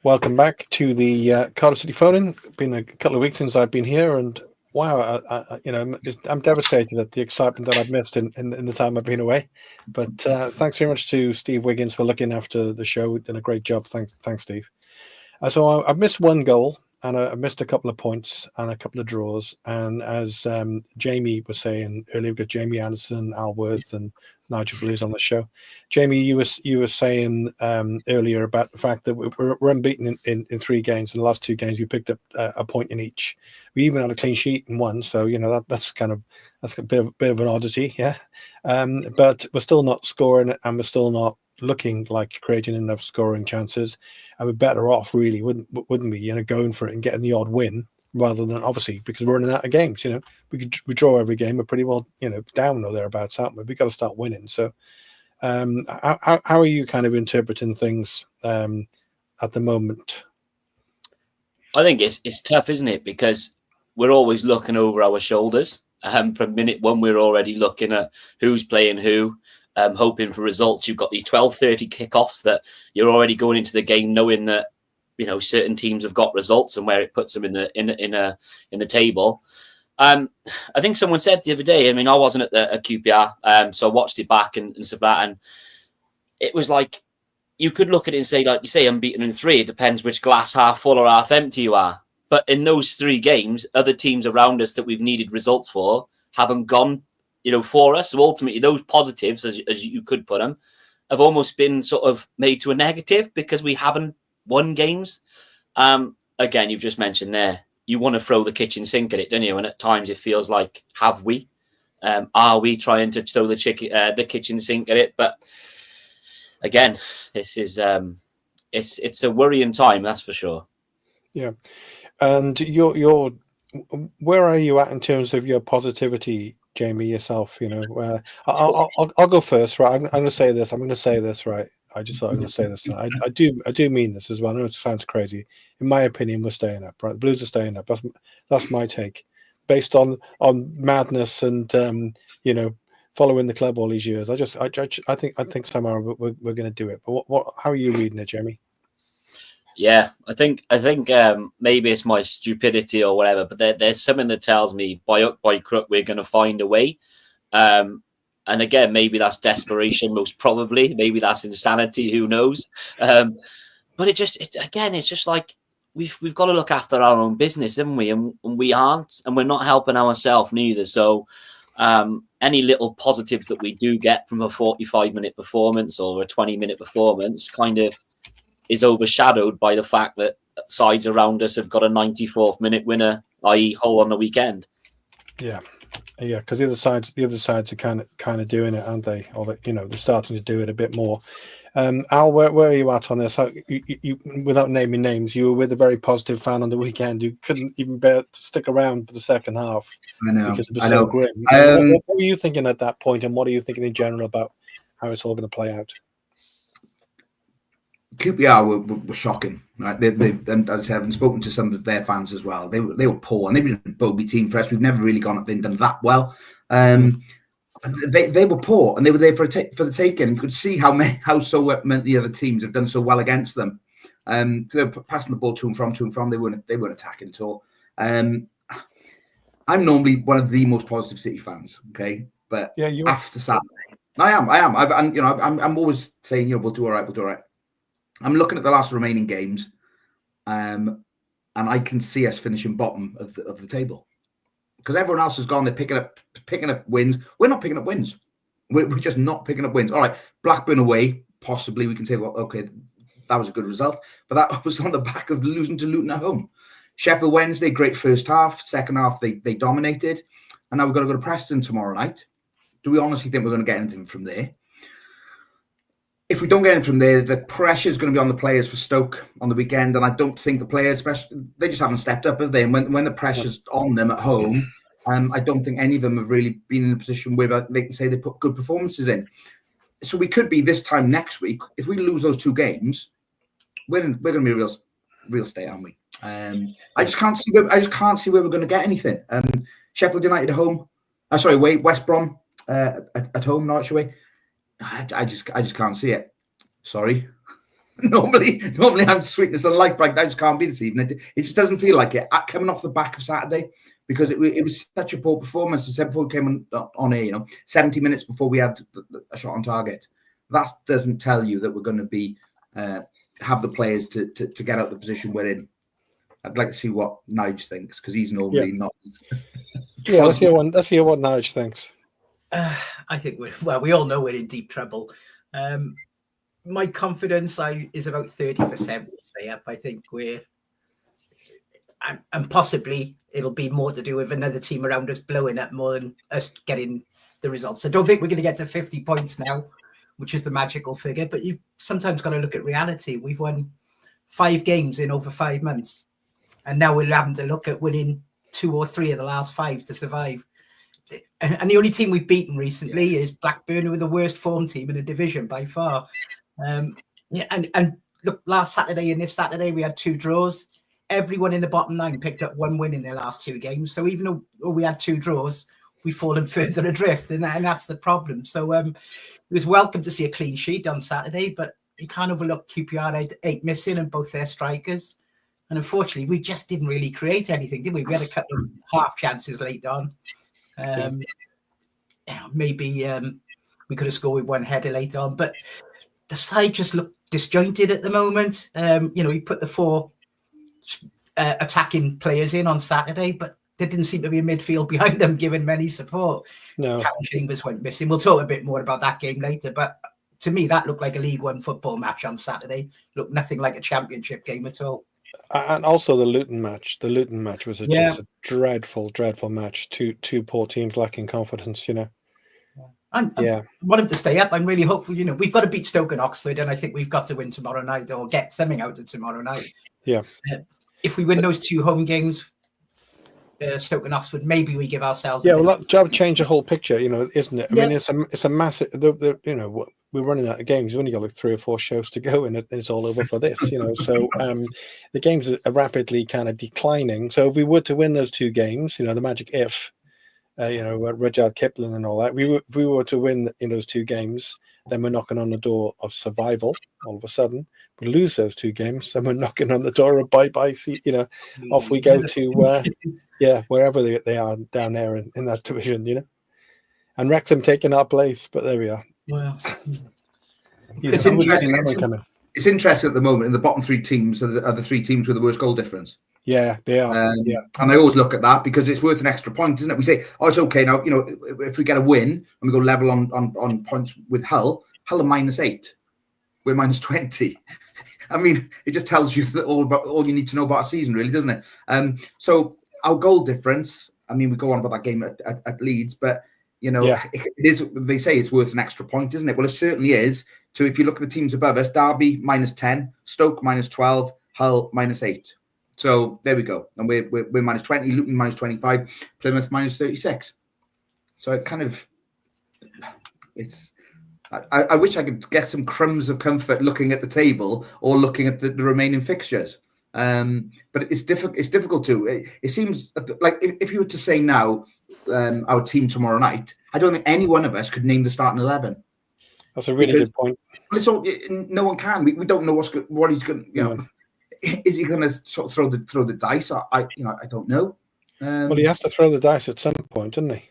Welcome back to the Cardiff City phone-in. Been a couple of weeks since I've been here, and wow, I'm devastated at the excitement that I've missed in the time I've been away. But thanks very much to Steve Wiggins for looking after the show. Done a great job. Thanks, Steve. So I've missed one goal, and I've missed a couple of points and a couple of draws. And as Jamie was saying earlier, we've got Jamie Anderson, Al Worth, and Nigel Blues on the show. Jamie, you were saying earlier about the fact that we're unbeaten in 3 games. In the last 2 games, we picked up a point in each. We even had a clean sheet in 1, so that's a bit of an oddity, yeah. But we're still not scoring, and we're still not looking like creating enough scoring chances. And we're better off, really, wouldn't we? Going for it and getting the odd win rather than, obviously, because we're running out of games. We draw every game. We're pretty well, down or thereabouts, aren't we? We've got to start winning. So, how are you kind of interpreting things at the moment? I think it's tough, isn't it? Because we're always looking over our shoulders. From minute one, we're already looking at who's playing who, hoping for results. You've got these 12:30 kickoffs that you're already going into the game knowing that certain teams have got results and where it puts them in the table. I think someone said the other day, I wasn't at the QPR, so I watched it back and stuff like that, and it was like, you could look at it and say, like you say, unbeaten in 3. It depends which glass half full or half empty you are. But in those 3 games, other teams around us that we've needed results for haven't gone, for us. So ultimately, those positives, as you could put them, have almost been sort of made to a negative because we haven't won games. Again, you've just mentioned there, you want to throw the kitchen sink at it, don't you? And at times it feels like, have we? Are we trying to throw the kitchen sink at it? But again, this is it's a worrying time, that's for sure. Yeah, and you're where are you at in terms of your positivity, Jamie, yourself? I'll go first, right? I'm going to say this. I'm going to say this, right? I just thought I'm going to say this. I do mean this as well. I know it sounds crazy. In my opinion, we're staying up, right? The Blues are staying up. That's my take, based on madness and following the club all these years. I think somehow we're going to do it. But how are you reading it, Jamie? Yeah, I think maybe it's my stupidity or whatever, but there's something that tells me by hook by crook we're going to find a way. And again, maybe that's desperation, most probably. Maybe that's insanity. Who knows? But it's just like we've got to look after our own business, haven't we? And we aren't, and we're not helping ourselves neither. So any little positives that we do get from a 45-minute performance or a 20-minute performance kind of is overshadowed by the fact that sides around us have got a 94th minute winner, i.e. Hull on the weekend. Yeah, because the other sides are kind of doing it, aren't they? Or they're starting to do it a bit more. Al, where are you at on this? You, without naming names, you were with a very positive fan on the weekend who couldn't even bear to stick around for the second half. I know, because it was so grim. What were you thinking at that point, and what are you thinking in general about how it's all going to play out? QPR were shocking, right? And as I said, I've spoken to some of their fans as well. They were poor, and they've been a bogey team for us. We've never really gone up and done that well. They were poor, and they were there for the taking. You could see how so many other teams have done so well against them. They were passing the ball to and from. They weren't attacking at all. I'm normally one of the most positive City fans, okay? But yeah, after Saturday, I am. I'm always saying, we'll do all right. I'm looking at the last remaining games, and I can see us finishing bottom of the table because everyone else has gone. They're picking up wins. We're not picking up wins. We're just not picking up wins. All right, Blackburn away, possibly we can say, well, okay, that was a good result, but that was on the back of losing to Luton at home. Sheffield Wednesday, great first half. Second half, they dominated, and now we've got to go to Preston tomorrow night. Do we honestly think we're going to get anything from there? If we don't get anything from there, the pressure is going to be on the players for Stoke on the weekend, and I don't think the players, especially, they just haven't stepped up, have they? And when the pressure's on them at home, I don't think any of them have really been in a position where they can say they put good performances in. So we could be this time next week. If we lose those 2 games, we're going to be a real state, aren't we? I just can't see where we're going to get anything. Sheffield United at home, away. West Brom at home, Norwich away. I just can't see it. Sorry. Normally I'm sweetness and light, but I just can't be this evening. It just doesn't feel like it. Coming off the back of Saturday, because it was such a poor performance. As I said before we came on air, 70 minutes before we had a shot on target. That doesn't tell you that we're going to be have the players to get out the position we're in. I'd like to see what Nigel thinks, because he's normally not. Yeah, let's hear what Nigel thinks. I think we all know we're in deep trouble. My confidence is about 30% we'll stay up. I think and possibly it'll be more to do with another team around us blowing up more than us getting the results. I don't think we're going to get to 50 points now, which is the magical figure, but you've sometimes got to look at reality. We've won 5 games in over 5 months, and now we're having to look at winning 2 or 3 of the last 5 to survive. And the only team we've beaten recently is Blackburn, who are the worst form team in the division by far. And look, last Saturday and this Saturday we had 2 draws. Everyone in the bottom 9 picked up 1 win in their last 2 games. So even though we had 2 draws, we've fallen further adrift, and that's the problem. So it was welcome to see a clean sheet on Saturday, but you can't overlook QPR had 8 missing and both their strikers. And unfortunately, we just didn't really create anything, did we? We had a couple of half chances late on. Maybe we could have scored with 1 header later on, but the side just looked disjointed at the moment. We put the 4 attacking players in on Saturday, but there didn't seem to be a midfield behind them giving many support. No. Cam Chambers went missing. We'll talk a bit more about that game later, but to me, that looked like a League One football match on Saturday. Looked nothing like a championship game at all. And also the Luton match. The Luton match was just a dreadful, dreadful match. Two poor teams lacking confidence, I want him to stay up. I'm really hopeful. We've got to beat Stoke and Oxford, and I think we've got to win tomorrow night or get something out of tomorrow night. Yeah. If we win those 2 home games, Stoke and Oxford, maybe we give ourselves. Well, that change the whole picture, isn't it? I mean, it's a massive. We're running out of games. We've only got like 3 or 4 shows to go, and it's all over for this. So the games are rapidly kind of declining. So if we were to win those 2 games, the magic if. Rudyard Kipling and all that. If we were to win in those 2 games, then we're knocking on the door of survival. All of a sudden, we lose those 2 games, and we're knocking on the door of bye-bye. Off we go to wherever they are down there in that division. And Wrexham taking our place, but there we are. Well, it's interesting. It's interesting at the moment. In the bottom 3 teams are the 3 teams with the worst goal difference. Yeah, they are. And I always look at that because it's worth an extra point, isn't it? We say, it's okay now. If we get a win and we go level on points with Hull are -8. We're -20. I mean, it just tells you that all you need to know about a season, really, doesn't it? So our goal difference. I mean, we go on about that game at Leeds, but it is. They say it's worth an extra point, isn't it? Well, it certainly is. So if you look at the teams above us, Derby -10, Stoke -12, Hull -8. So there we go, and we're -20, Luton -25, Plymouth -36. So it kind of I wish I could get some crumbs of comfort looking at the table or looking at the remaining fixtures, but it's difficult. It's difficult to. It seems like if you were to say now our team tomorrow night, I don't think any one of us could name the starting 11. That's a really good point. Well, it's all, no one can. We don't know what he's going. Is he going to sort of throw the dice? I don't know. Well, he has to throw the dice at some point, doesn't he?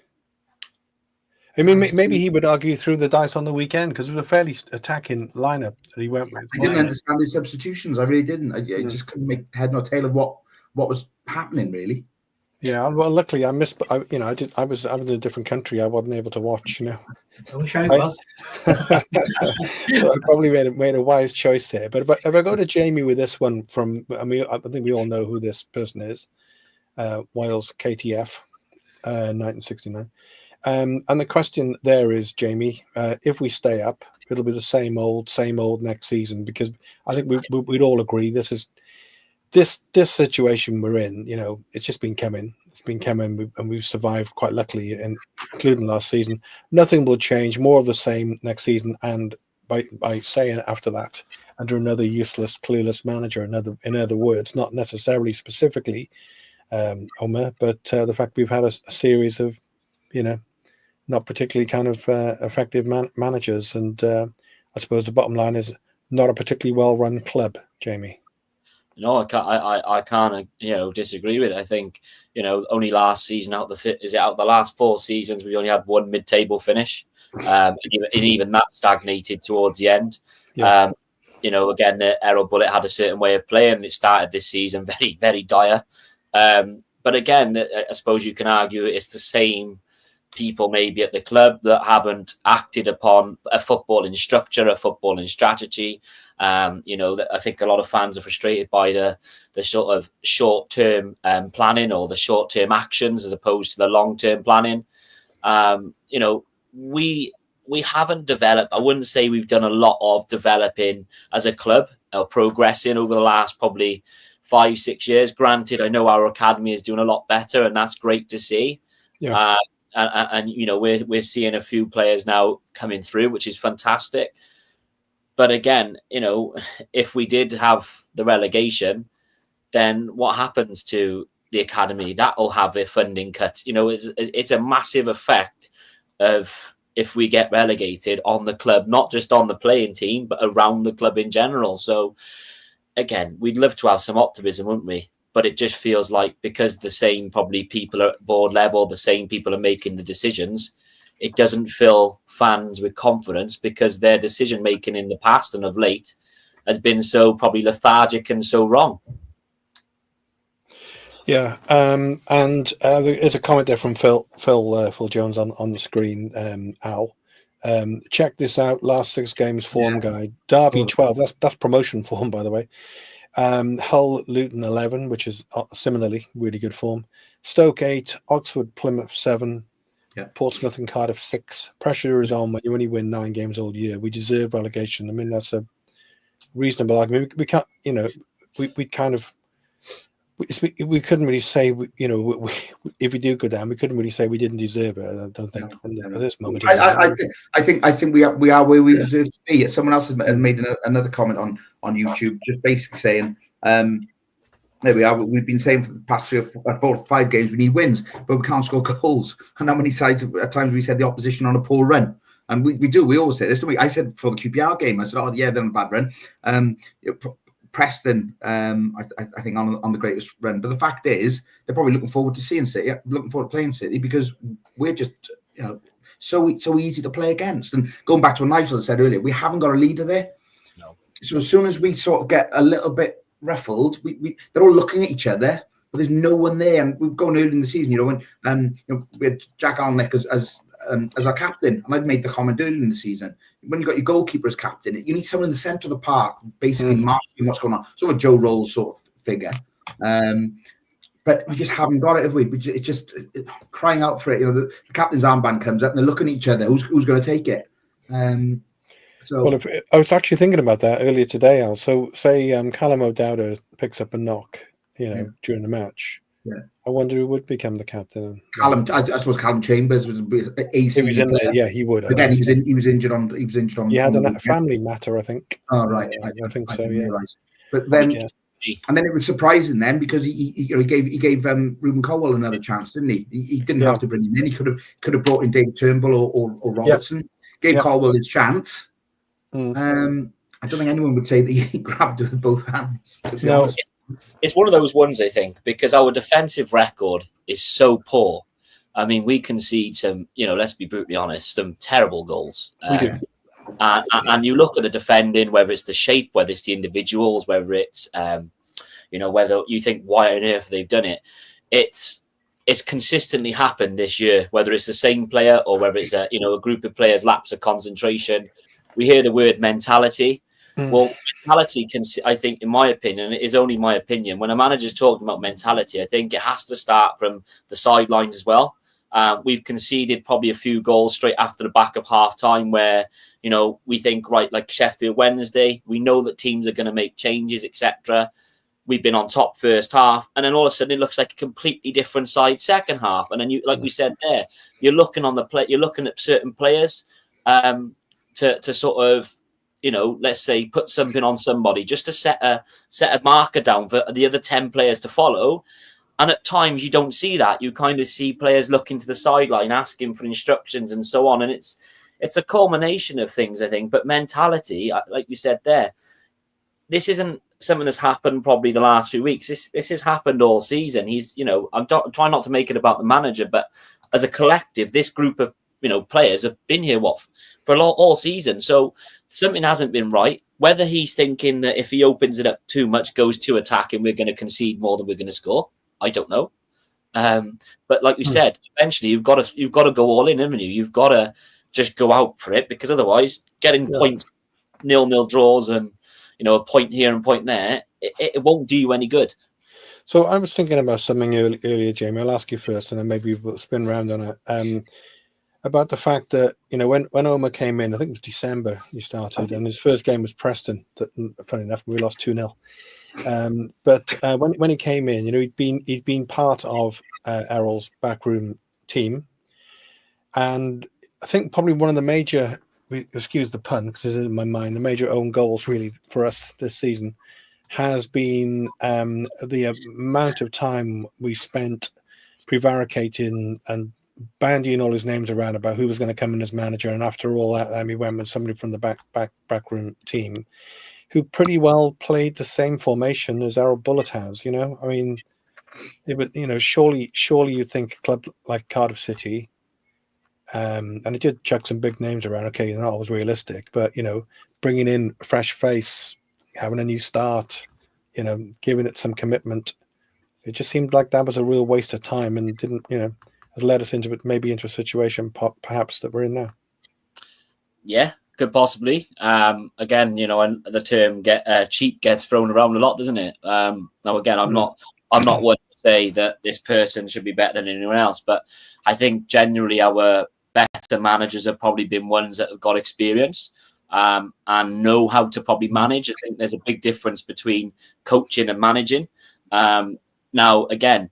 I mean, maybe he would argue through the dice on the weekend because it was a fairly attacking lineup that he went with. I didn't understand his substitutions. I really didn't. I just couldn't make head nor tail of what was happening, really. Yeah, well, luckily I missed. I was in a different country. I wasn't able to watch. I wish I was. So I probably made a wise choice there. But if I go to Jamie with this one from, I think we all know who this person is. Wales KTF, 1969. And the question there is, Jamie, if we stay up, it'll be the same old next season, because I think we'd all agree this situation we're in. It's just been coming. It's been coming, and we've survived quite luckily, including last season. Nothing will change. More of the same next season, and by saying after that, under another useless, clueless manager. In other words, not necessarily specifically Omer, but the fact we've had a series of, not particularly kind of effective managers. And I suppose the bottom line is not a particularly well-run club, Jamie? No, I can't disagree with it. I think, only last season out the last 4 seasons, we only had one mid-table finish. And even that stagnated towards the end. Yeah. Again, the Errol Bullitt had a certain way of playing, and it started this season very, very dire. But again, I suppose you can argue it's the same people maybe at the club that haven't acted upon a footballing structure, a footballing strategy. That I think a lot of fans are frustrated by the sort of short-term planning or the short-term actions as opposed to the long-term planning. We haven't developed. I wouldn't say we've done a lot of developing as a club or progressing over the last probably 5-6 years. Granted, I know our academy is doing a lot better, and that's great to see. Yeah. And we're seeing a few players now coming through, which is fantastic. But again, if we did have the relegation, then what happens to the academy? That will have their funding cut. It's a massive effect of if we get relegated on the club, not just on the playing team, but around the club in general. So again, we'd love to have some optimism, wouldn't we? But it just feels like because the same probably people are at board level, the same people are making the decisions, it doesn't fill fans with confidence because their decision making in the past and of late has been so probably lethargic and so wrong. Yeah, and there's a comment there from Phil Jones on the screen. Al, check this out. Last 6 games form guide. Derby 12. That's promotion form, by the way. Hull Luton 11, which is similarly really good form. Stoke 8, Oxford Plymouth 7, Portsmouth and Cardiff 6. Pressure is on when you only win 9 games all year. We deserve relegation. I mean, that's a reasonable argument. We can't, we kind of. We couldn't really say, if we do go down, we couldn't really say we didn't deserve it. I don't think at this moment. I think we are where we deserve to be. Someone else has made another comment on YouTube, just basically saying, there we are. We've been saying for the past 4 or 5 games we need wins, but we can't score goals. And how many sides at times we said the opposition on a poor run, and we do. We always say this. Don't we? I said before the QPR game, I said, "Oh yeah, they're on a bad run." Preston, I think on the greatest run, but the fact is they're probably looking forward to seeing City, looking forward to playing City because we're just so easy to play against. And going back to what Nigel said earlier, we haven't got a leader there. No. So as soon as we sort of get a little bit ruffled, they're all looking at each other, but there's no one there. And we've gone early in the season, when we had Jack Alnwick as our captain, and I'd made the comment earlier in the season. When you got your goalkeeper as captain, you need someone in the centre of the park, basically marshalling what's going on. Sort of Joe Rolls sort of figure. But we just haven't got it, have we? It's just crying out for it. The captain's armband comes up and they're looking at each other. Who's going to take it? Well, I was actually thinking about that earlier today, Al. So say Callum O'Dowda picks up a knock, during the match. Yeah. I wonder who would become the captain. I suppose Callum Chambers was AC. He was in there, yeah, he would. But then he was injured on. He had a family matter, I think. Oh right, I think so. Yeah. Realize. But then, and then it was surprising then because he gave Ruben Colwell another chance, didn't he? He didn't have to bring him in. He could have brought in David Turnbull or Robertson. Gave Colwell his chance. I don't think anyone would say that he grabbed it with both hands. No. It's one of those ones, I think, because our defensive record is so poor. I mean, we concede some, let's be brutally honest, some terrible goals. And you look at the defending, whether it's the shape, whether it's the individuals, whether it's, whether you think, why on earth they've done it. It's consistently happened this year, whether it's the same player or whether it's a group of players lapse of concentration. We hear the word mentality. Well, mentality can, I think, in my opinion, it is only my opinion, when a manager's talking about mentality, I think it has to start from the sidelines as well. We've conceded probably a few goals straight after the back of half time where, we think, right, like Sheffield Wednesday, we know that teams are going to make changes, etc. We've been on top first half, and then all of a sudden it looks like a completely different side second half. And then you, like we said there, you're looking on the play, you're looking at certain players to sort of, let's say put something on somebody just to set a marker down for the other 10 players to follow. And at times you don't see that. You kind of see players looking to the sideline, asking for instructions and so on. And it's a culmination of things, I think. But mentality, like you said there, this isn't something that's happened probably the last few weeks. This has happened all season. He's, I'm trying not to make it about the manager, but as a collective, this group of players have been here for all season. So something hasn't been right. Whether he's thinking that if he opens it up too much, goes to attack, and we're going to concede more than we're going to score, I don't know. But like you said, eventually you've got to go all in, haven't you? You've got to just go out for it, because otherwise, getting points, 0-0 draws, and a point here and point there, it won't do you any good. So I was thinking about something earlier, Jamie. I'll ask you first, and then maybe we'll spin around on it. About the fact that when Omar came in, I think it was December he started, and his first game was Preston. Funny enough, we lost 2-0. But when he came in, he'd been part of Errol's backroom team, and I think probably one of the major, excuse the pun because it's in my mind, the major own goals really for us this season has been the amount of time we spent prevaricating and bandying all his names around about who was going to come in as manager, and after all that, we went with somebody from the backroom team who pretty well played the same formation as Errol Bullitt has. I mean, it was, surely you'd think a club like Cardiff City, and it did chuck some big names around. Okay, they're not always realistic, but bringing in a fresh face, having a new start, giving it some commitment, it just seemed like that was a real waste of time, and didn't, has led us into a situation perhaps that we're in now. Yeah, could possibly. Again, and the term cheap gets thrown around a lot, doesn't it? Now, again, I'm not one to say that this person should be better than anyone else, but I think generally our better managers have probably been ones that have got experience and know how to probably manage. I think there's a big difference between coaching and managing. Now, again,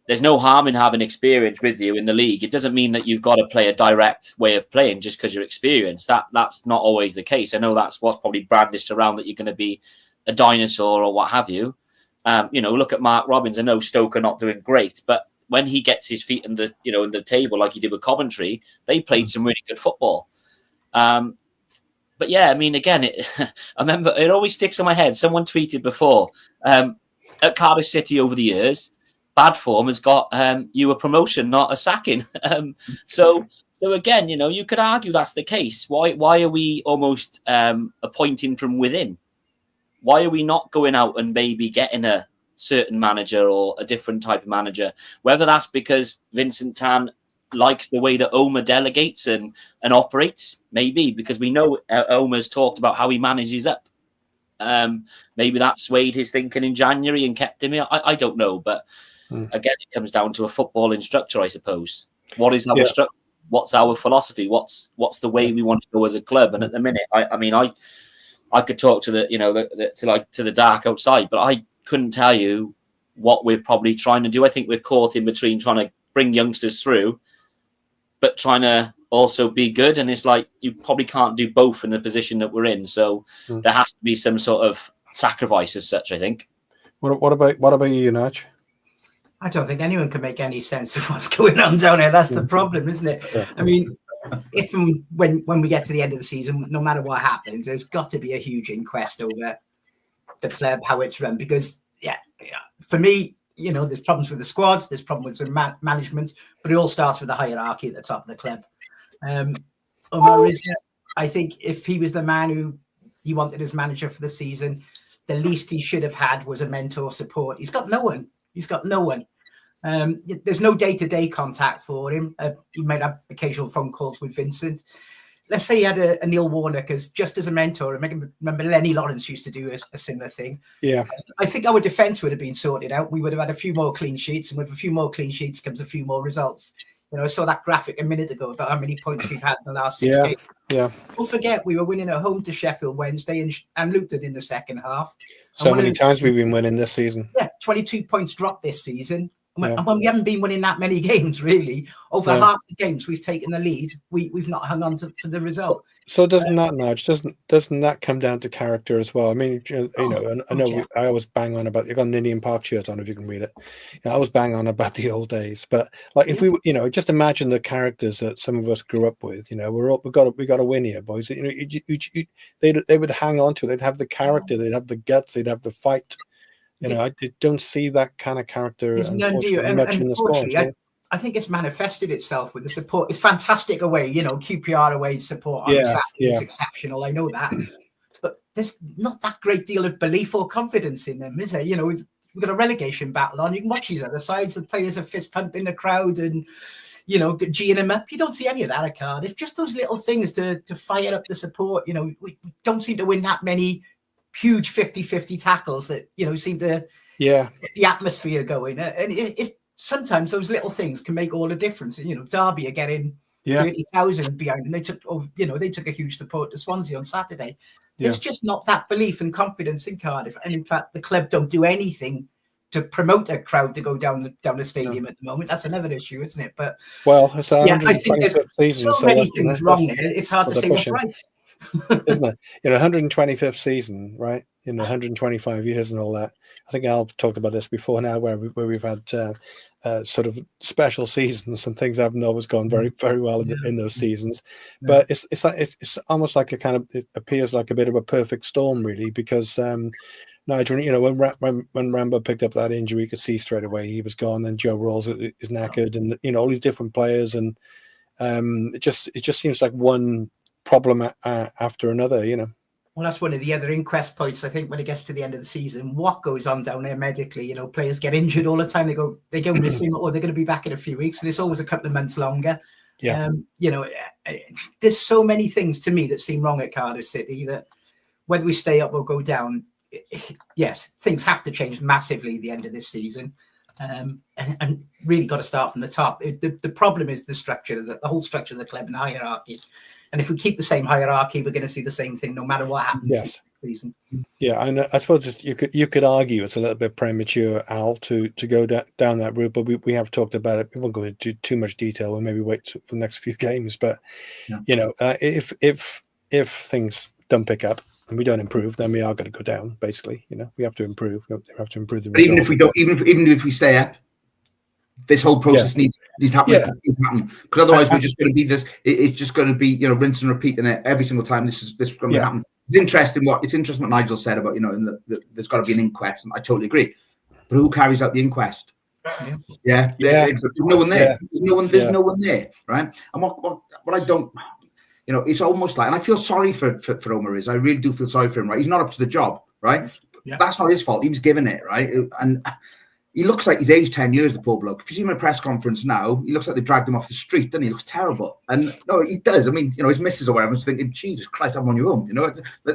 there's no harm in having experience with you in the league. It doesn't mean that you've got to play a direct way of playing just because you're experienced. That's not always the case. I know that's what's probably brandished around, that you're going to be a dinosaur or what have you. Look at Mark Robbins. I know Stoke are not doing great, but when he gets his feet in the table like he did with Coventry, they played some really good football. But yeah, I mean, again, I remember it always sticks in my head. Someone tweeted before at Cardiff City over the years, bad form has got you a promotion, not a sacking. So again, you could argue that's the case. Why are we almost appointing from within? Why are we not going out and maybe getting a certain manager or a different type of manager? Whether that's because Vincent Tan likes the way that Omar delegates and operates, maybe because we know Omar's talked about how he manages up. Maybe that swayed his thinking in January and kept him here. I don't know, but again, it comes down to a football instructor, I suppose. What is our structure? What's our philosophy? What's the way we want to go as a club? And at the minute, I could talk to the dark outside, but I couldn't tell you what we're probably trying to do. I think we're caught in between trying to bring youngsters through, but trying to also be good. And it's like you probably can't do both in the position that we're in. So there has to be some sort of sacrifice as such, I think. What about you, Nigel? I don't think anyone can make any sense of what's going on down here. That's the problem, isn't it? Yeah. I mean, if and when we get to the end of the season, no matter what happens, there's got to be a huge inquest over the club, how it's run. Because, for me, there's problems with the squad, there's problems with management, but it all starts with the hierarchy at the top of the club. Omar Rizza, I think if he was the man who you wanted as manager for the season, the least he should have had was a mentor support. He's got no one. There's no day-to-day contact for him. He might have occasional phone calls with Vincent. Let's say he had a Neil Warnock as just as a mentor. I remember Lenny Lawrence used to do a similar thing. Yeah, I think our defence would have been sorted out. We would have had a few more clean sheets, and with a few more clean sheets comes a few more results. I saw that graphic a minute ago about how many points we've had in the last 6 games. Yeah. Don't forget, we were winning at home to Sheffield Wednesday and Luton in the second half. So many times we've been winning this season. Yeah, 22 points dropped this season. And when we haven't been winning that many games, really, over half the games we've taken the lead, we've not hung on for the result. So doesn't that, Nige, doesn't that come down to character as well? I mean, I know I always bang on about, you've got an Indian Park shirt on if you can read it. I always bang on about the old days, but like if we, just imagine the characters that some of us grew up with. We got to win here, boys. They would hang on to it. They'd have the character, they'd have the guts, they'd have the fight. I don't see that kind of character unfortunately much in the squad. So. I think it's manifested itself with the support. It's fantastic away, QPR away support on Saturday is exceptional. I know that, but there's not that great deal of belief or confidence in them, is there? We've got a relegation battle on. You can watch these other sides. The players are fist pumping the crowd and geeing them up. You don't see any of that at Cardiff. Just those little things to fire up the support. We don't seem to win that many huge 50-50 tackles that seem to get the atmosphere going. And it's sometimes those little things can make all the difference. Derby are getting 30,000 behind, and they took a huge support to Swansea on Saturday. There's just not that belief and confidence in Cardiff, and in fact, the club don't do anything to promote a crowd to go down the stadium at the moment. That's another issue, isn't it? But it's I think there's season, so many things wrong there. It's hard to say what's right. Isn't it? 125th season, right? 125 years and all that. I think Al talked about this before now, where we've had sort of special seasons and things haven't always gone very, very well in those seasons. But it's almost like it appears like a bit of a perfect storm, really, because Nigel, when Rambo picked up that injury, you could see straight away he was gone. Then Joe Rawls is knackered, and all these different players, and it just seems like one problem after another. Well, that's one of the other inquest points. I think when it gets to the end of the season, what goes on down there medically? Players get injured all the time. They go missing, or they're going to be back in a few weeks, and it's always a couple of months longer. There's so many things to me that seem wrong at Cardiff City that whether we stay up or go down, yes, things have to change massively at the end of this season, and really got to start from the top. The problem is the structure, the whole structure of the club and the hierarchy. And if we keep the same hierarchy, we're going to see the same thing no matter what happens this season. Yeah, and I suppose you could argue it's a little bit premature, Al, to go down that route, but we have talked about it. We won't go into too much detail. We'll maybe wait for the next few games. But if things don't pick up and we don't improve, then we are going to go down. Basically, we have to improve. We have to improve the result. Even if we don't, even if we stay up, this whole process needs to happen. Because otherwise, we're just going to be this. It's just going to be rinse and repeat, and every single time this is going to happen. It's interesting what Nigel said about there's got to be an inquest, and I totally agree. But who carries out the inquest? There's no one there. There's no one there, right? And what I don't, it's almost like, and I feel sorry for Omar. I really do feel sorry for him. Right, he's not up to the job, right? That's not his fault. He was given it, right, and. He looks like he's aged 10 years, the poor bloke. If you see him at a press conference now, he looks like they dragged him off the street, doesn't he? He looks terrible. And no, he does. I mean, his missus or whatever was thinking, Jesus Christ, I'm on your own.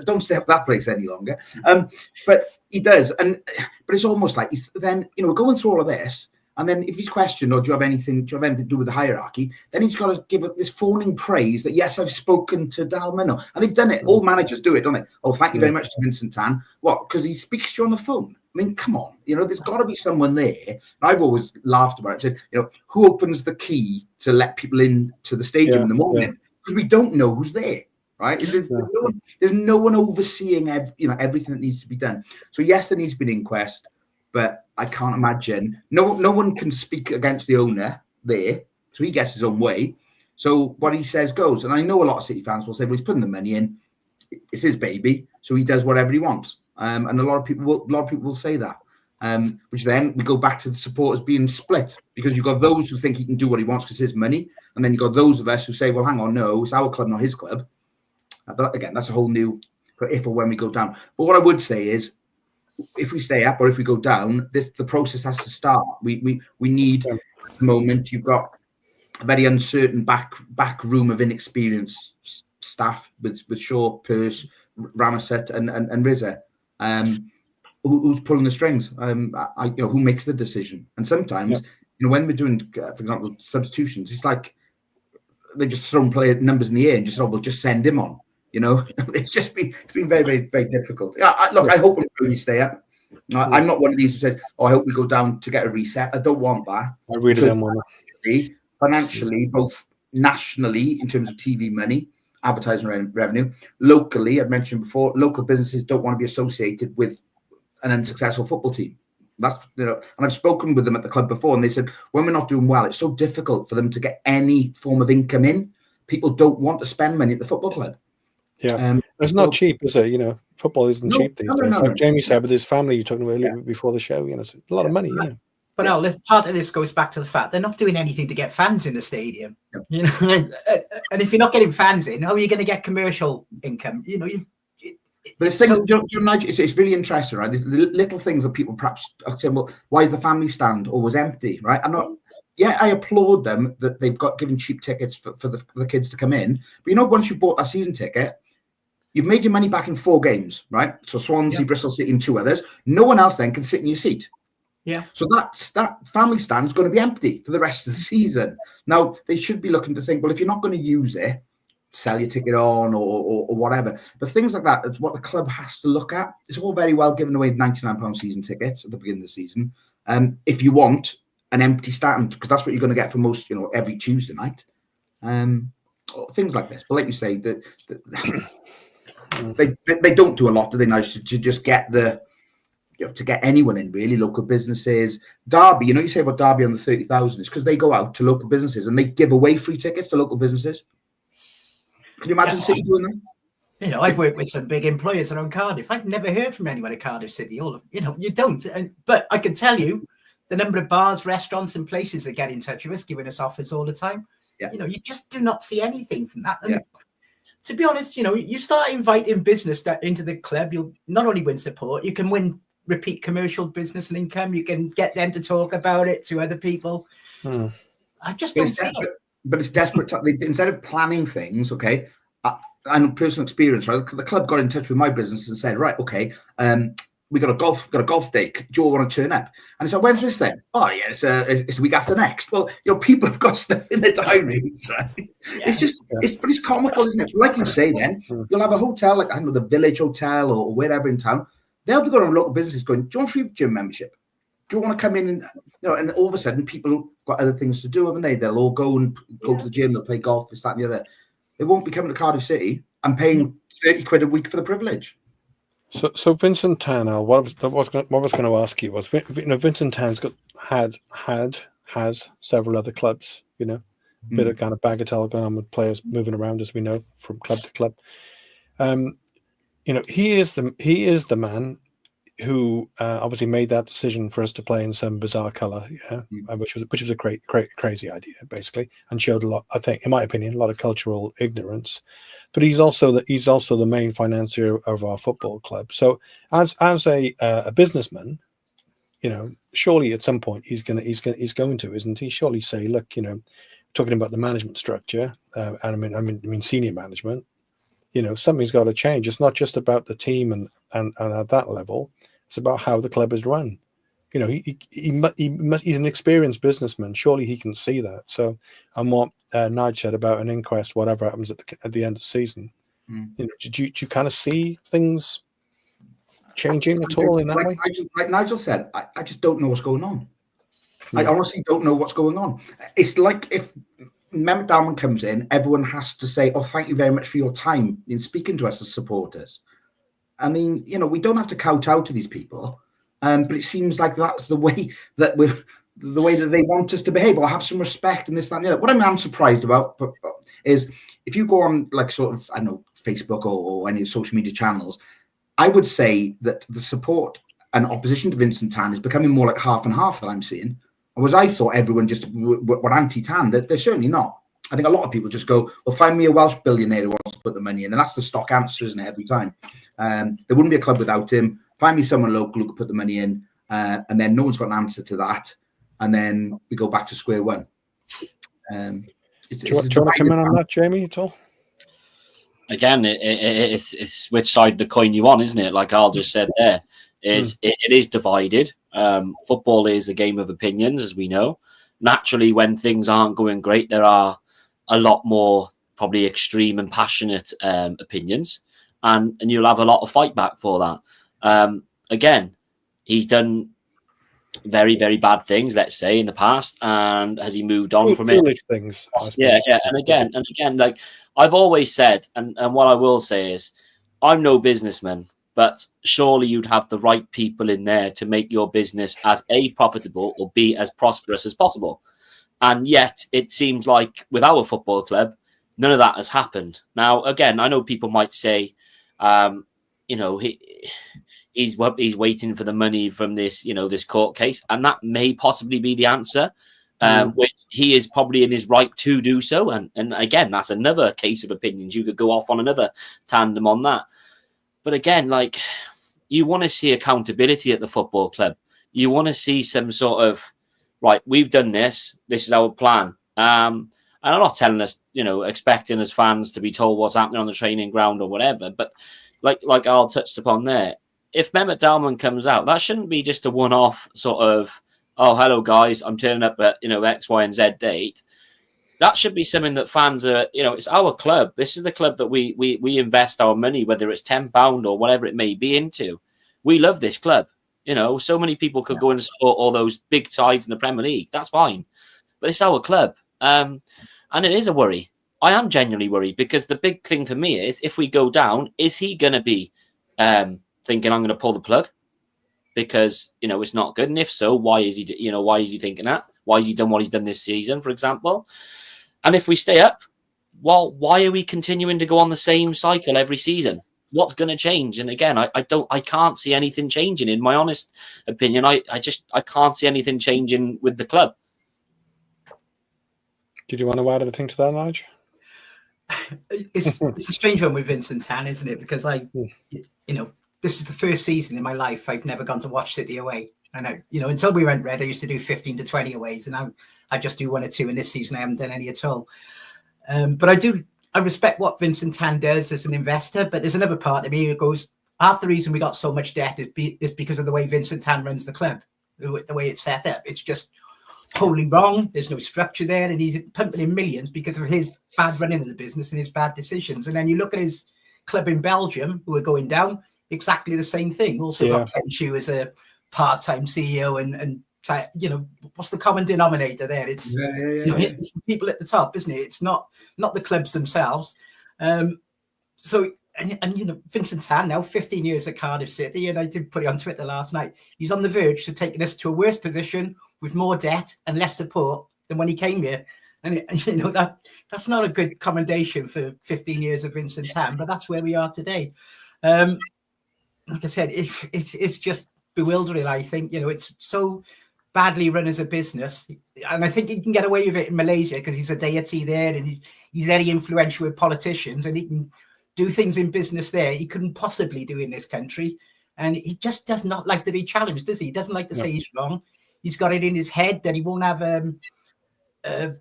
Don't stay up that place any longer. But he does. But it's almost like he's then, going through all of this. And then if he's questioned, or do you have anything to do with the hierarchy, then he's got to give it this fawning praise that, yes, I've spoken to Dalmino. And they've done it. All managers do it, don't they? Oh, thank you very much to Vincent Tan. What? Because he speaks to you on the phone. I mean, come on, there's got to be someone there. And I've always laughed about it. Said, who opens the key to let people into the stadium in the morning? Because we don't know who's there, right? There's no one overseeing everything that needs to be done. So yes, there needs to be an inquest, but I can't imagine. No one can speak against the owner there, so he gets his own way. So what he says goes. And I know a lot of City fans will say, well, he's putting the money in. It's his baby, so he does whatever he wants. And a lot of people will say that, which then we go back to the supporters being split, because you've got those who think he can do what he wants because it's his money, and then you've got those of us who say, well, hang on, no, it's our club, not his club. Again, that's a whole new if or when we go down. But what I would say is, if we stay up or if we go down, the process has to start. We need, at the moment, you've got a very uncertain back room of inexperienced staff with Shaw, Pearce, Ramosset, and Rizza. Who's pulling the strings? Who makes the decision? And sometimes, when we're doing, for example, substitutions, it's like they just throw player numbers in the air and just we'll just send him on. It's been very, very, very difficult. I hope we stay up. I'm not one of these who says, "Oh, I hope we go down to get a reset." I don't want that. I really don't want that. Financially, both nationally in terms of TV money, advertising revenue, locally, I've mentioned before, local businesses don't want to be associated with an unsuccessful football team. That's, you know, and I've spoken with them at the club before, and they said when we're not doing well, it's so difficult for them to get any form of income in. People don't want to spend money at the football club. Yeah, it's not cheap, is it? You know, football isn't cheap these days. Like Jamie said with his family, you're talking about before the show. You know, it's a lot of money. You know. But part of this goes back to the fact they're not doing anything to get fans in the stadium. Yep. You know, and if you're not getting fans in, how are you going to get commercial income? You know, but it's things, Nigel, it's really interesting, right? The little things that people perhaps say, well, why is the family stand always empty, right? I'm not. Yeah, I applaud them that they've got given cheap tickets for the kids to come in. But you know, once you bought that season ticket, you've made your money back in 4 games, right? So Swansea, Bristol City, and 2 others. No one else then can sit in your seat. Yeah. So that family stand is going to be empty for the rest of the season. Now, they should be looking to think, well, if you're not going to use it, sell your ticket on or whatever. But things like that, it's what the club has to look at. It's all very well giving away £99 season tickets at the beginning of the season. If you want an empty stand, because that's what you're going to get for most, you know, every Tuesday night. Things like this. But like you say, they don't do a lot, do they, Nigel, to just get to get anyone in, really, local businesses. Derby, you know, you say about Derby on the 30,000 is because they go out to local businesses and they give away free tickets to local businesses. Can you imagine City doing that? You know, I've worked with some big employers around Cardiff. I've never heard from anyone at Cardiff City. You know, you don't. But I can tell you the number of bars, restaurants, and places that get in touch with us, giving us offers all the time. Yeah. You know, you just do not see anything from that. And to be honest, you know, you start inviting business into the club, you'll not only win support, you can win repeat commercial business and income. You can get them to talk about it to other people. I just don't see it. But it's desperate. Instead of planning things, okay, and personal experience, right? The club got in touch with my business and said, right, okay, we got a golf day. Do you all want to turn up? And I said, when's this then? Oh yeah, it's the week after next. Well, you know, people have got stuff in their diaries, right? Yeah. It's comical, isn't it? Like you say, then you'll have a hotel, like I don't know, the Village Hotel or wherever in town. They'll be going to local businesses going, do you want free gym membership? Do you want to come in and, you know, and all of a sudden people have got other things to do, haven't they? They'll all go to the gym, they'll play golf, this, that, and the other. They won't be coming to Cardiff City and paying 30 quid a week for the privilege. So Vincent Tan, what I was going to ask you was, you know, Vincent Tan's has several other clubs, you know, a bit of kind of bagatelle going on with players moving around, as we know, from club to club. You know, he is the man who obviously made that decision for us to play in some bizarre color, which was a crazy idea, basically, and showed a lot, I think, in my opinion, a lot of cultural ignorance. But he's also the main financier of our football club. So as a businessman, you know, surely at some point he's going to, isn't he? Surely say, look, you know, talking about the management structure, and I mean senior management. You know, something's got to change. It's not just about the team and at that level. It's about how the club is run. You know, he's an experienced businessman. Surely he can see that. So, and what Nigel said about an inquest, whatever happens at the end of the season, you know, do you kind of see things changing at all in that way? Like Nigel said, I just don't know what's going on. I honestly don't know what's going on. It's like if Mehmet Dalman comes in, everyone has to say, oh, thank you very much for your time in speaking to us as supporters. I mean, you know, we don't have to kowtow to these people, but it seems like that's the way that they want us to behave, or have some respect and this, that, and the other. What I'm surprised about is if you go on, like, sort of, I don't know, Facebook or any social media channels, I would say that the support and opposition to Vincent Tan is becoming more like half and half that I'm seeing. Whereas I thought everyone just were anti-Tan. They're certainly not. I think a lot of people just go, well, find me a Welsh billionaire who wants to put the money in. And that's the stock answer, isn't it, every time? There wouldn't be a club without him. Find me someone local who could put the money in. And then no one's got an answer to that. And then we go back to square one. Do you want to come in on that, Jamie, at all? Again, it's which side the coin you on, isn't it? Like Al just said there. It is divided. Football is a game of opinions, as we know. Naturally, when things aren't going great, there are a lot more probably extreme and passionate opinions, and you'll have a lot of fight back for that. Again, he's done very, very bad things, let's say, in the past, and has he moved on from it? Things, yeah. And again, like I've always said, and what I will say is, I'm no businessman, but surely you'd have the right people in there to make your business as A, profitable, or B, as prosperous as possible. And yet it seems like with our football club, none of that has happened. Now, again, I know people might say, he's waiting for the money from this, this court case, and that may possibly be the answer, which he is probably in his right to do so. And again, that's another case of opinions. You could go off on another tandem on that. But again, like, you want to see accountability at the football club. You want to see some sort of, right, we've done this. This is our plan. And I'm not telling us, expecting as fans to be told what's happening on the training ground or whatever. But like Al touched upon there, if Mehmet Dalman comes out, that shouldn't be just a one-off sort of, oh, hello guys, I'm turning up at X, Y, and Z date. That should be something that fans are, it's our club. This is the club that we invest our money, whether it's £10 or whatever it may be, into. We love this club. So many people could go and support all those big sides in the Premier League. That's fine. But it's our club. And it is a worry. I am genuinely worried, because the big thing for me is, if we go down, is he going to be thinking, I'm going to pull the plug because, it's not good? And if so, why is he, why is he thinking that? Why has he done what he's done this season, for example? And if we stay up, well, why are we continuing to go on the same cycle every season? What's going to change? And again, I can't see anything changing. In my honest opinion, I can't see anything changing with the club. Did you want to add anything to that, Nigel? It's a strange one with Vincent Tan, isn't it? Because this is the first season in my life I've never gone to watch City away. And until we went red, I used to do 15 to 20 aways, and now I just do 1 or 2. And this season I haven't done any at all. But I respect what Vincent Tan does as an investor. But there's another part of me who goes, half the reason we got so much debt is because of the way Vincent Tan runs the club, the way it's set up. It's just wholly wrong. There's no structure there, and he's pumping in millions because of his bad running of the business and his bad decisions. And then you look at his club in Belgium, who are going down, exactly the same thing. Also got Ken Chu as a part-time CEO, and what's the common denominator there? It's it's the people at the top, isn't it? It's not the clubs themselves. So Vincent Tan, now 15 years at Cardiff City, and I did put it on Twitter last night, he's on the verge of taking us to a worse position with more debt and less support than when he came here. And that's not a good commendation for 15 years of Vincent Tan, but that's where we are today. Like I said, it's just bewildering. I think it's so badly run as a business, and I think he can get away with it in Malaysia because he's a deity there, and he's very influential with politicians, and he can do things in business there he couldn't possibly do in this country. And he just does not like to be challenged, does he? He doesn't like to say he's wrong. He's got it in his head that he won't have a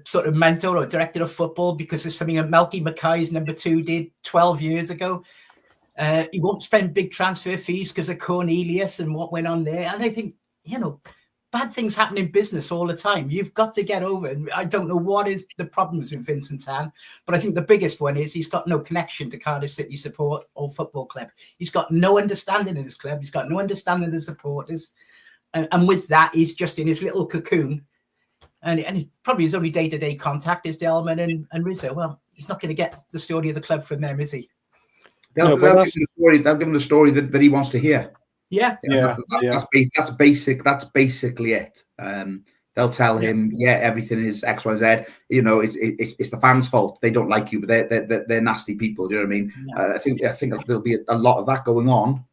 sort of mentor or director of football because of something that Malky Mackay's number 2 did 12 years ago. He won't spend big transfer fees because of Cornelius and what went on there. And I think, bad things happen in business all the time. You've got to get over it. I don't know what is the problems with Vincent Tan, but I think the biggest one is he's got no connection to Cardiff City support or football club. He's got no understanding of this club. He's got no understanding of the supporters. And with that, he's just in his little cocoon. And probably his only day-to-day contact is Delman and Rizzo. Well, he's not going to get the story of the club from them, is he? They'll give him the story that he wants to hear. That's basically it. They'll tell him, everything is X, Y, Z. It's the fans' fault. They don't like you, but they're nasty people. Do you know what I mean? I think there'll be a lot of that going on.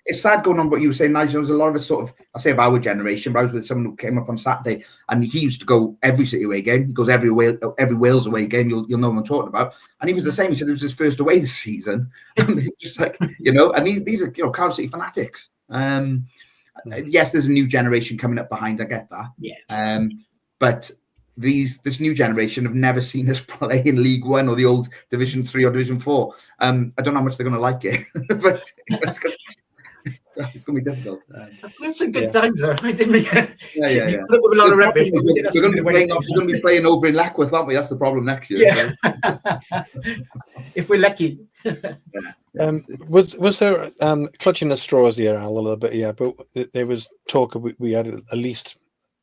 It's sad going on what you were saying, Nigel. There's a lot of us sort of, I say of our generation, but I was with someone who came up on Saturday, and he used to go every City away game. He goes every Wales away game. You'll know what I'm talking about. And he was the same. He said it was his first away this season. And he was just like, and these are Cardiff City fanatics. Yes, there's a new generation coming up behind. I get that. Yeah. But this new generation have never seen us play in League One or the old Division 3 or Division 4. I don't know how much they're going to like it, but it's going to be difficult. It's a good time, though. I didn't make it. Yeah. A lot of rubbish. We're going to be playing over in Leckworth, aren't we? That's the problem next year. Yeah. So. If we're lucky. Was there clutching at straws here, Al, a little bit? Yeah, but there was talk of we had at least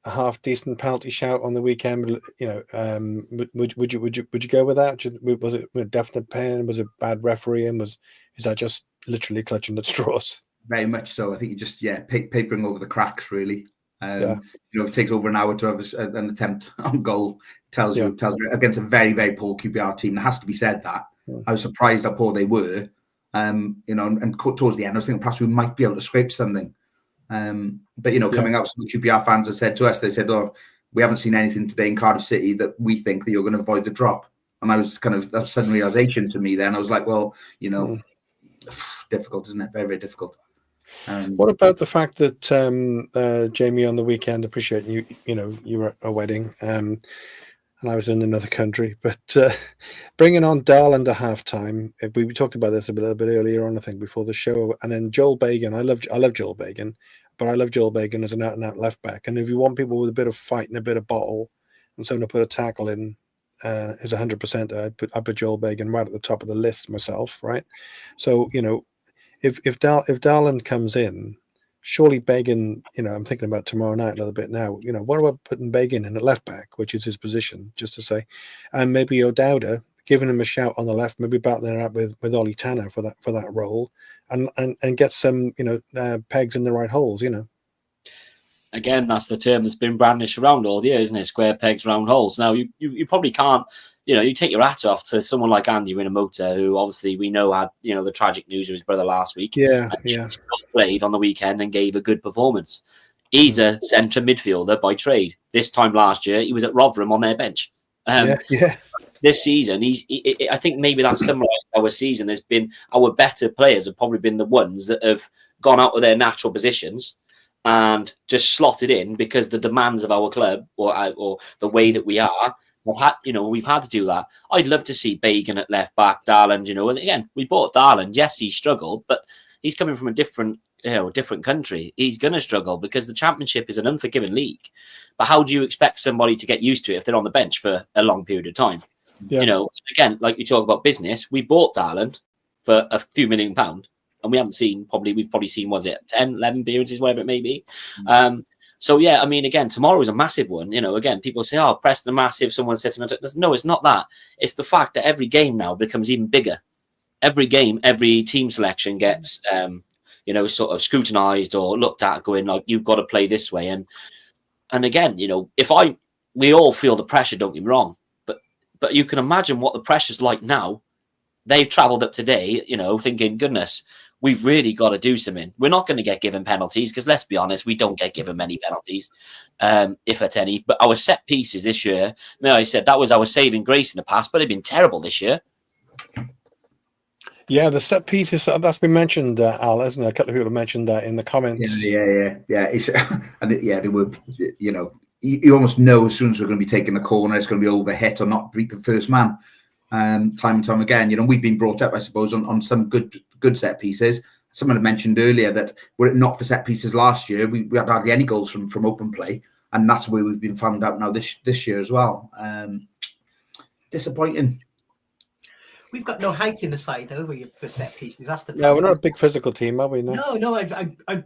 a half decent penalty shout on the weekend. You know, would you go with that? Was it a definite pen? Was it bad refereeing? Is that just literally clutching at straws? Very much so. I think you just papering over the cracks really. Yeah. You know, if it takes over an hour to have an attempt on goal, tells you against a very, very poor QPR team. It has to be said that. I was surprised how poor they were. You know, and towards the end, I was thinking perhaps we might be able to scrape something. But you know, coming out, some QPR fans have said to us, they said, "Oh, we haven't seen anything today in Cardiff City that we think that you're going to avoid the drop." And I was kind of, that sudden realization to me. Then I was like, "Well, you know, difficult, isn't it? Very, very difficult." What about the fact that Jamie on the weekend, appreciate you, you know, you were at a wedding and I was in another country, but bringing on Darland at halftime, we talked about this a little bit earlier on, I think, before the show, and then Joel Bagan. I love Joel Bagan, but I love Joel Bagan as an out-and-out left back. And if you want people with a bit of fight and a bit of bottle and someone to put a tackle in, is 100%. I put Joel Bagan right at the top of the list myself, right? So, you know, if Darland comes in, surely Bagan, you know, I'm thinking about tomorrow night a little bit now, you know, what about putting Bagan in at left back, which is his position, just to say, and maybe O'Dowda, giving him a shout on the left, maybe battling out with Ollie Tanner for that role, and get some, you know, pegs in the right holes, you know. Again, that's the term that's been brandished around all year, isn't it? Square pegs, round holes. Now, you probably can't, you know, you take your hat off to someone like Andy Rinomota, who obviously we know had, you know, the tragic news of his brother last week. Yeah. He still played on the weekend and gave a good performance. He's a centre midfielder by trade. This time last year, he was at Rotherham on their bench. This season, I think maybe that's summarised our season. There's been our better players have probably been the ones that have gone out of their natural positions and just slotted in because the demands of our club or the way that we are, we've had to do that. I'd love to see Bagan at left back, Darland, you know, and again, we bought Darland. Yes, he struggled, but he's coming from a different country. He's going to struggle because the Championship is an unforgiving league. But how do you expect somebody to get used to it if they're on the bench for a long period of time? Yeah. You know, again, like we talk about business, we bought Darland for a few £1 million. And we haven't seen, we've probably seen, was it 10, 11 appearances, whatever it may be. So, yeah, I mean, again, tomorrow is a massive one. You know, again, people say, oh, Preston massive. Someone said to me, no, it's not that. It's the fact that every game now becomes even bigger. Every game, every team selection gets, sort of scrutinised or looked at going, like, you've got to play this way. And again, you know, we all feel the pressure, don't get me wrong. But you can imagine what the pressure's like now. They've travelled up today, you know, thinking, goodness, we've really got to do something. We're not going to get given penalties because, let's be honest, we don't get given many penalties, if at any. But our set pieces this year, I said that was our saving grace in the past, but they've been terrible this year. Yeah, the set pieces, that's been mentioned, Al, isn't it? A couple of people have mentioned that in the comments. Yeah. They were, you know, you almost know as soon as we're going to be taking a corner, it's going to be overhit or not beat the first man. Time and time again, you know, we've been brought up, I suppose, on some good set pieces. Someone had mentioned earlier that were it not for set pieces last year, we had hardly any goals from open play, and that's where we've been found out now this year as well. Disappointing. We've got no height in the side, though, for set pieces. That's the problem. No, we're not a big physical team, are we? No. I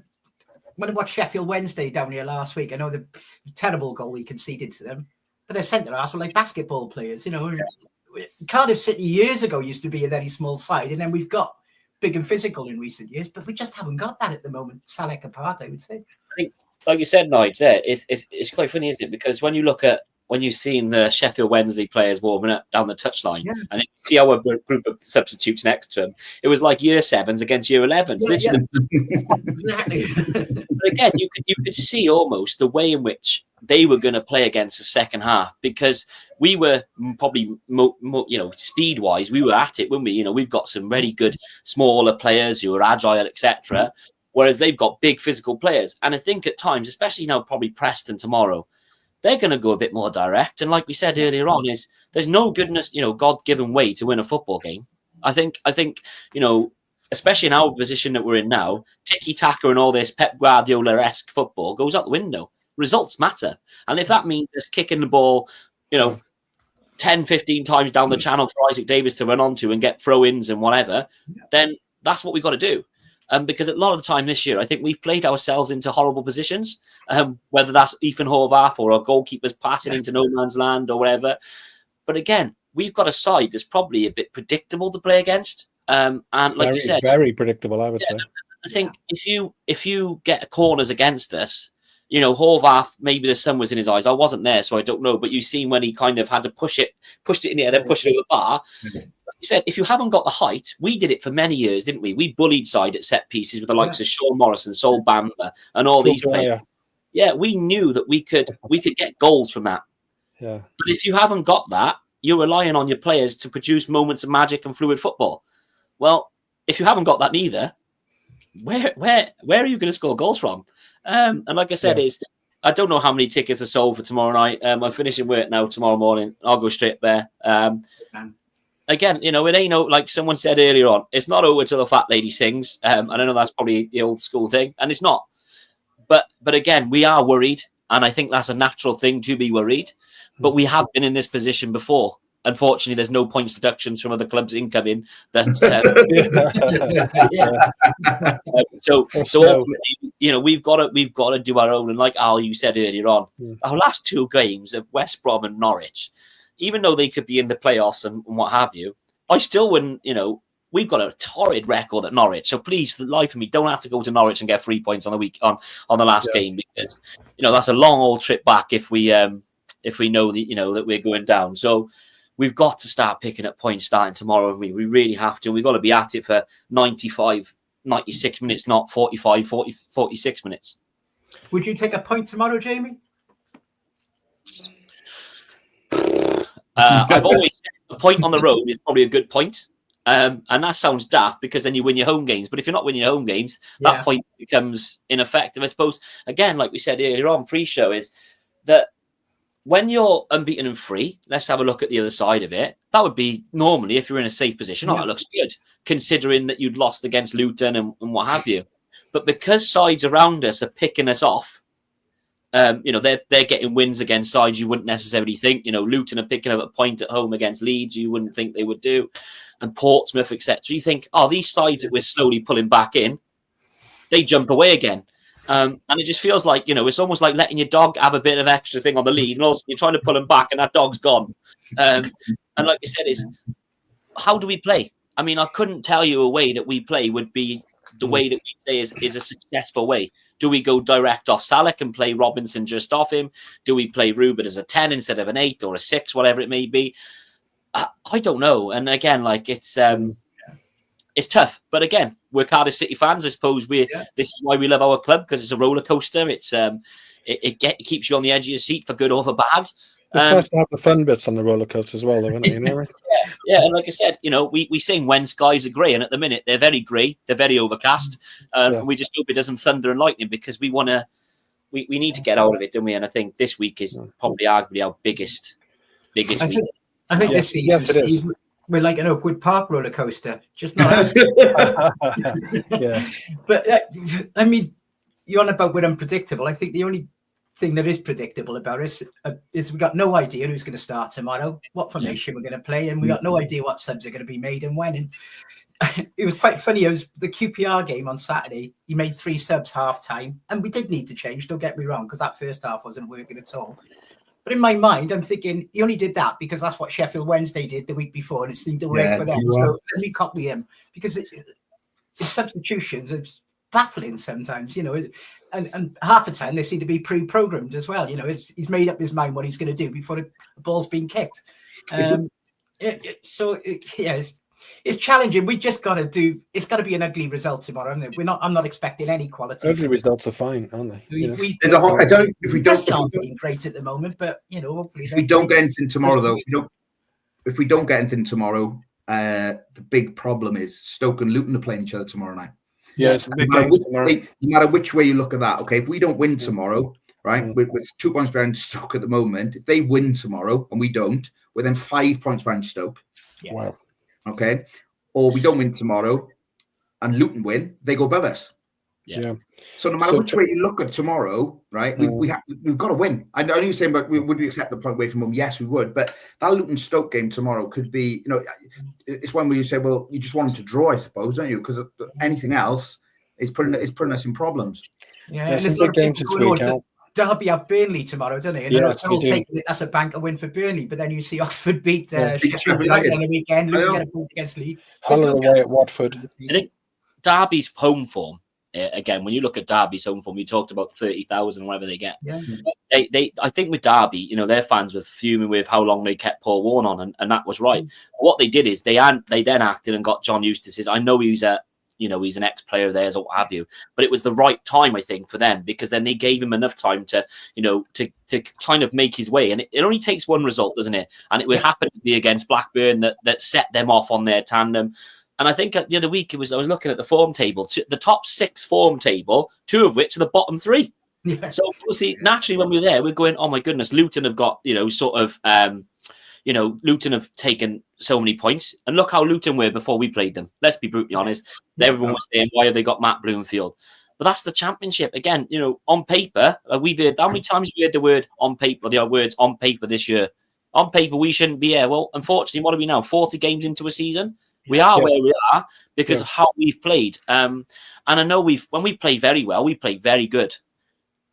when I watched Sheffield Wednesday down here last week, I know the terrible goal we conceded to them, but their centre halves were like basketball players, you know. Yeah. Cardiff City years ago used to be a very small side, and then we've got big and physical in recent years, but we just haven't got that at the moment. Salek apart, I would say. I think, like you said, Nigel, it's quite funny, isn't it? Because when you've seen the Sheffield Wednesday players warming up down the touchline, and you see our group of substitutes next to them, it was like year 7s against year 11s. Exactly. But again, you could see almost the way in which they were going to play against the second half, because we were probably, speed-wise, we were at it, weren't we? You know, we've got some really good smaller players who are agile, etc., whereas they've got big physical players. And I think at times, especially now, probably Preston tomorrow, they're going to go a bit more direct. And like we said earlier on, there's no goodness, God-given way to win a football game. I think, especially in our position that we're in now, tiki-taka and all this Pep Guardiola-esque football goes out the window. Results matter. And if that means just kicking the ball, 10, 15 times down the channel for Isaac Davis to run onto and get throw-ins and whatever, then that's what we've got to do. Because a lot of the time this year, I think we've played ourselves into horrible positions, whether that's Ethan Horvath or our goalkeepers passing into no man's land or whatever. But again, we've got a side that's probably a bit predictable to play against. And like you said, very predictable, I would say. I think if you get corners against us, Horvath, maybe the sun was in his eyes. I wasn't there, so I don't know. But you've seen when he kind of had to pushed it in the air, then push it over the bar. He said, if you haven't got the height, we did it for many years, didn't we? We bullied side at set pieces with the likes of Sean Morrison, Sol Bamba, and all these players. Yeah, we knew that we could get goals from that. Yeah. But if you haven't got that, you're relying on your players to produce moments of magic and fluid football. Well, if you haven't got that neither, where are you going to score goals from? And like I said, I don't know how many tickets are sold for tomorrow night. I'm finishing work now tomorrow morning. I'll go straight there. Again, it ain't like someone said earlier on, it's not over till the fat lady sings. And I know that's probably the old school thing, and it's not. But again, we are worried, and I think that's a natural thing to be worried. But we have been in this position before. Unfortunately, there's no points deductions from other clubs incoming. So ultimately, we've got to do our own. And like Al, you said earlier on, our last two games of West Brom and Norwich, even though they could be in the playoffs and what have you, I still wouldn't. We've got a torrid record at Norwich. So please, for the life of me, don't have to go to Norwich and get 3 points on the last game, because that's a long old trip back if we know that we're going down. So we've got to start picking up points starting tomorrow. We really have to. We've got to be at it for 95, 96 minutes, not 45, 40, 46 minutes. Would you take a point tomorrow, Jamie? I've always said a point on the road is probably a good point. And that sounds daft because then you win your home games. But if you're not winning your home games, that point becomes ineffective. I suppose, again, like we said earlier on pre-show, is that when you're unbeaten and free, let's have a look at the other side of it. That would be normally, if you're in a safe position, that looks good, considering that you'd lost against Luton and what have you. But because sides around us are picking us off, they're getting wins against sides you wouldn't necessarily think. Luton are picking up a point at home against Leeds you wouldn't think they would do, and Portsmouth, etc. You think, these sides that we're slowly pulling back in, they jump away again. And it just feels like, it's almost like letting your dog have a bit of extra thing on the lead, and also you're trying to pull him back and that dog's gone. And like I said, is how do we play? I mean, I couldn't tell you a way that we play would be the way that we say is a successful way. Do we go direct off Salah and play Robinson just off him? Do we play Ruben as a 10 instead of an 8 or a 6, whatever it may be? I don't know. And again, like it's tough. But again, we're Cardiff City fans. I suppose this is why we love our club, because it's a roller coaster. It's it keeps you on the edge of your seat for good or for bad. It's nice to have the fun bits on the roller coaster as well, though, isn't it? Right? Yeah. And like I said, we sing when skies are grey, and at the minute they're very grey, they're very overcast. We just hope it doesn't thunder and lightning, because we need to get out of it, don't we? And I think this week is probably arguably our biggest week. I think this season we're like an Oakwood Park roller coaster, just not. But I mean, you're on about we're unpredictable. I think the only thing that is predictable about us is we got no idea who's going to start tomorrow, what formation we're going to play, and we got no idea what subs are going to be made and when. And it was quite funny. It was the QPR game on Saturday. He made 3 subs half time, and we did need to change. Don't get me wrong, because that first half wasn't working at all. But in my mind, I'm thinking he only did that because that's what Sheffield Wednesday did the week before, and it seemed to work for them. So let me copy him, because it's substitutions. It's baffling sometimes, and half the time they seem to be pre-programmed as well. He's made up his mind what he's going to do before the ball's been kicked. It's challenging. We just got to do. It's got to be an ugly result tomorrow, isn't it? I'm not expecting any quality. Ugly results are fine, aren't they? If we don't being great at the moment, but hopefully if we don't get anything tomorrow, if we don't get anything tomorrow, the big problem is Stoke and Luton are playing each other tomorrow night. Yeah, it's a big game tomorrow. No matter which way you look at that, okay. If we don't win tomorrow, right, we're 2 points behind Stoke at the moment. If they win tomorrow and we don't, we're then 5 points behind Stoke. Yeah. Wow. Okay, or we don't win tomorrow and Luton win, they go above us. Yeah. So no matter which way you look at tomorrow, right, we've got to win. I know you're saying, but would we accept the point away from them? Yes, we would. But that Luton Stoke game tomorrow could be, it's one where you say, well, you just want them to draw, I suppose, don't you? Because anything else is putting us in problems. Yeah, and some there's a lot big of games people this going, week. "Oh, Derby have Burnley tomorrow, don't they?" And Yes, they're you all do. thinking that's a banker win for Burnley. But then you see Oxford beat Sheffield Sheffield United on the weekend. Luton get a point against Leeds. Hull away at Watford. I think Derby's home form, again, when you look at Derby's home form, you talked about 30,000, whatever they get. Yeah. I think with Derby, their fans were fuming with how long they kept Paul Warne on, and that was right. What they did is they then acted and got John Eustace's. I know he's he's an ex-player of theirs or what have you, but it was the right time, I think, for them, because then they gave him enough time to kind of make his way. And it only takes one result, doesn't it? And it would happen to be against Blackburn that set them off on their tandem. And I think the other week I was looking at the form table, the top 6 form table, 2 of which are the bottom 3. Yeah. So obviously, naturally, when we're there, we're going, oh my goodness, Luton have got, Luton have taken so many points. And look how Luton were before we played them. Let's be brutally honest. Everyone was saying, why have they got Matt Bloomfield? But that's the Championship. Again, on paper, we've heard, how many times have you heard the word on paper, the words on paper this year? On paper, we shouldn't be here. Well, unfortunately, what are we now? 40 games into a season? We are where we are because of how we've played. And I know when we play very well, we play very good.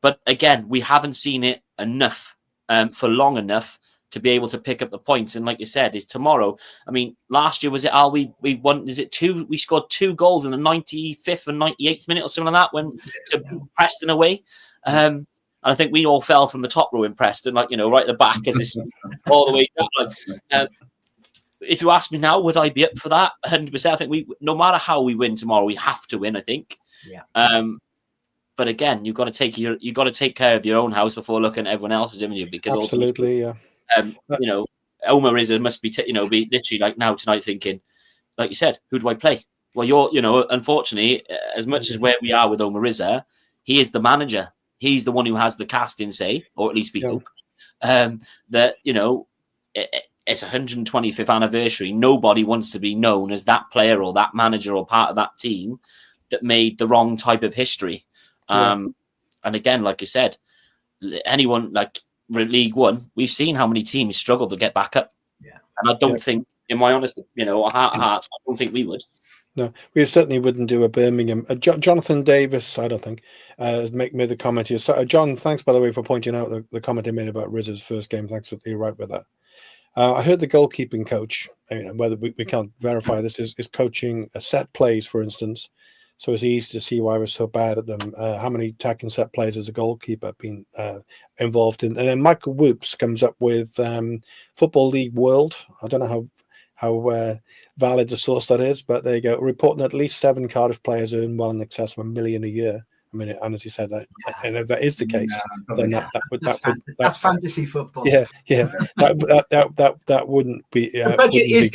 But again, we haven't seen it enough for long enough to be able to pick up the points. And like you said, is tomorrow. I mean, last year, was it Al? We won, is it 2? We scored 2 goals in the 95th and 98th minute or something like that when to Preston away. And I think we all fell from the top row in Preston, right at the back as this all the way down. If you ask me now, would I be up for that? 100%. I think no matter how we win tomorrow, we have to win, I think. Yeah. But again, you've got to take care of your own house before looking at everyone else's, haven't you? Because absolutely, Omar Rizza must be be literally like now tonight thinking, like you said, who do I play? Well, unfortunately, as much as where we are with Omar Rizza, he is the manager. He's the one who has the casting say, or at least we hope that it's 125th anniversary. Nobody wants to be known as that player or that manager or part of that team that made the wrong type of history. And again, like you said, anyone like League One, we've seen how many teams struggle to get back up. Yeah. And I don't think, in my honest, heart, I don't think we would. No, we certainly wouldn't do a Birmingham. Jonathan Davis, I don't think, made the comment here. So, John, thanks, by the way, for pointing out the comment he made about Rizza's first game. Thanks for you're right with that. I heard the goalkeeping coach, whether we can't verify this, is coaching set plays, for instance. So it's easy to see why we're so bad at them. How many attacking set plays has a goalkeeper been involved in? And then Michael Whoops comes up with Football League World. I don't know how valid the source that is, but there you go. Reporting at least 7 Cardiff players earn well in excess of $1 million a year. I mean, and as you said, and if that is the case, then that's fantasy football. Yeah, that wouldn't be. The budget is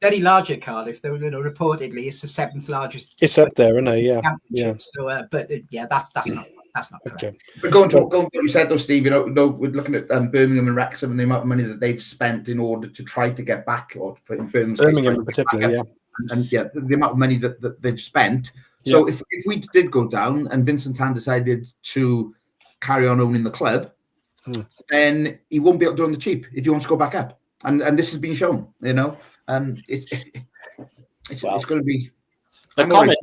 very large at Cardiff, though. Reportedly, it's the 7th largest. It's up there, isn't it? Yeah. So, but that's not correct. Okay. But going to what you said, though, Steve. We're looking at Birmingham and Wrexham and the amount of money that they've spent in order to try to get back, or in Birmingham in particular, and the amount of money that they've spent. So if we did go down and Vincent Tan decided to carry on owning the club, then he won't be able to do it on the cheap if he wants to go back up. And this has been shown, it's going to be. The comment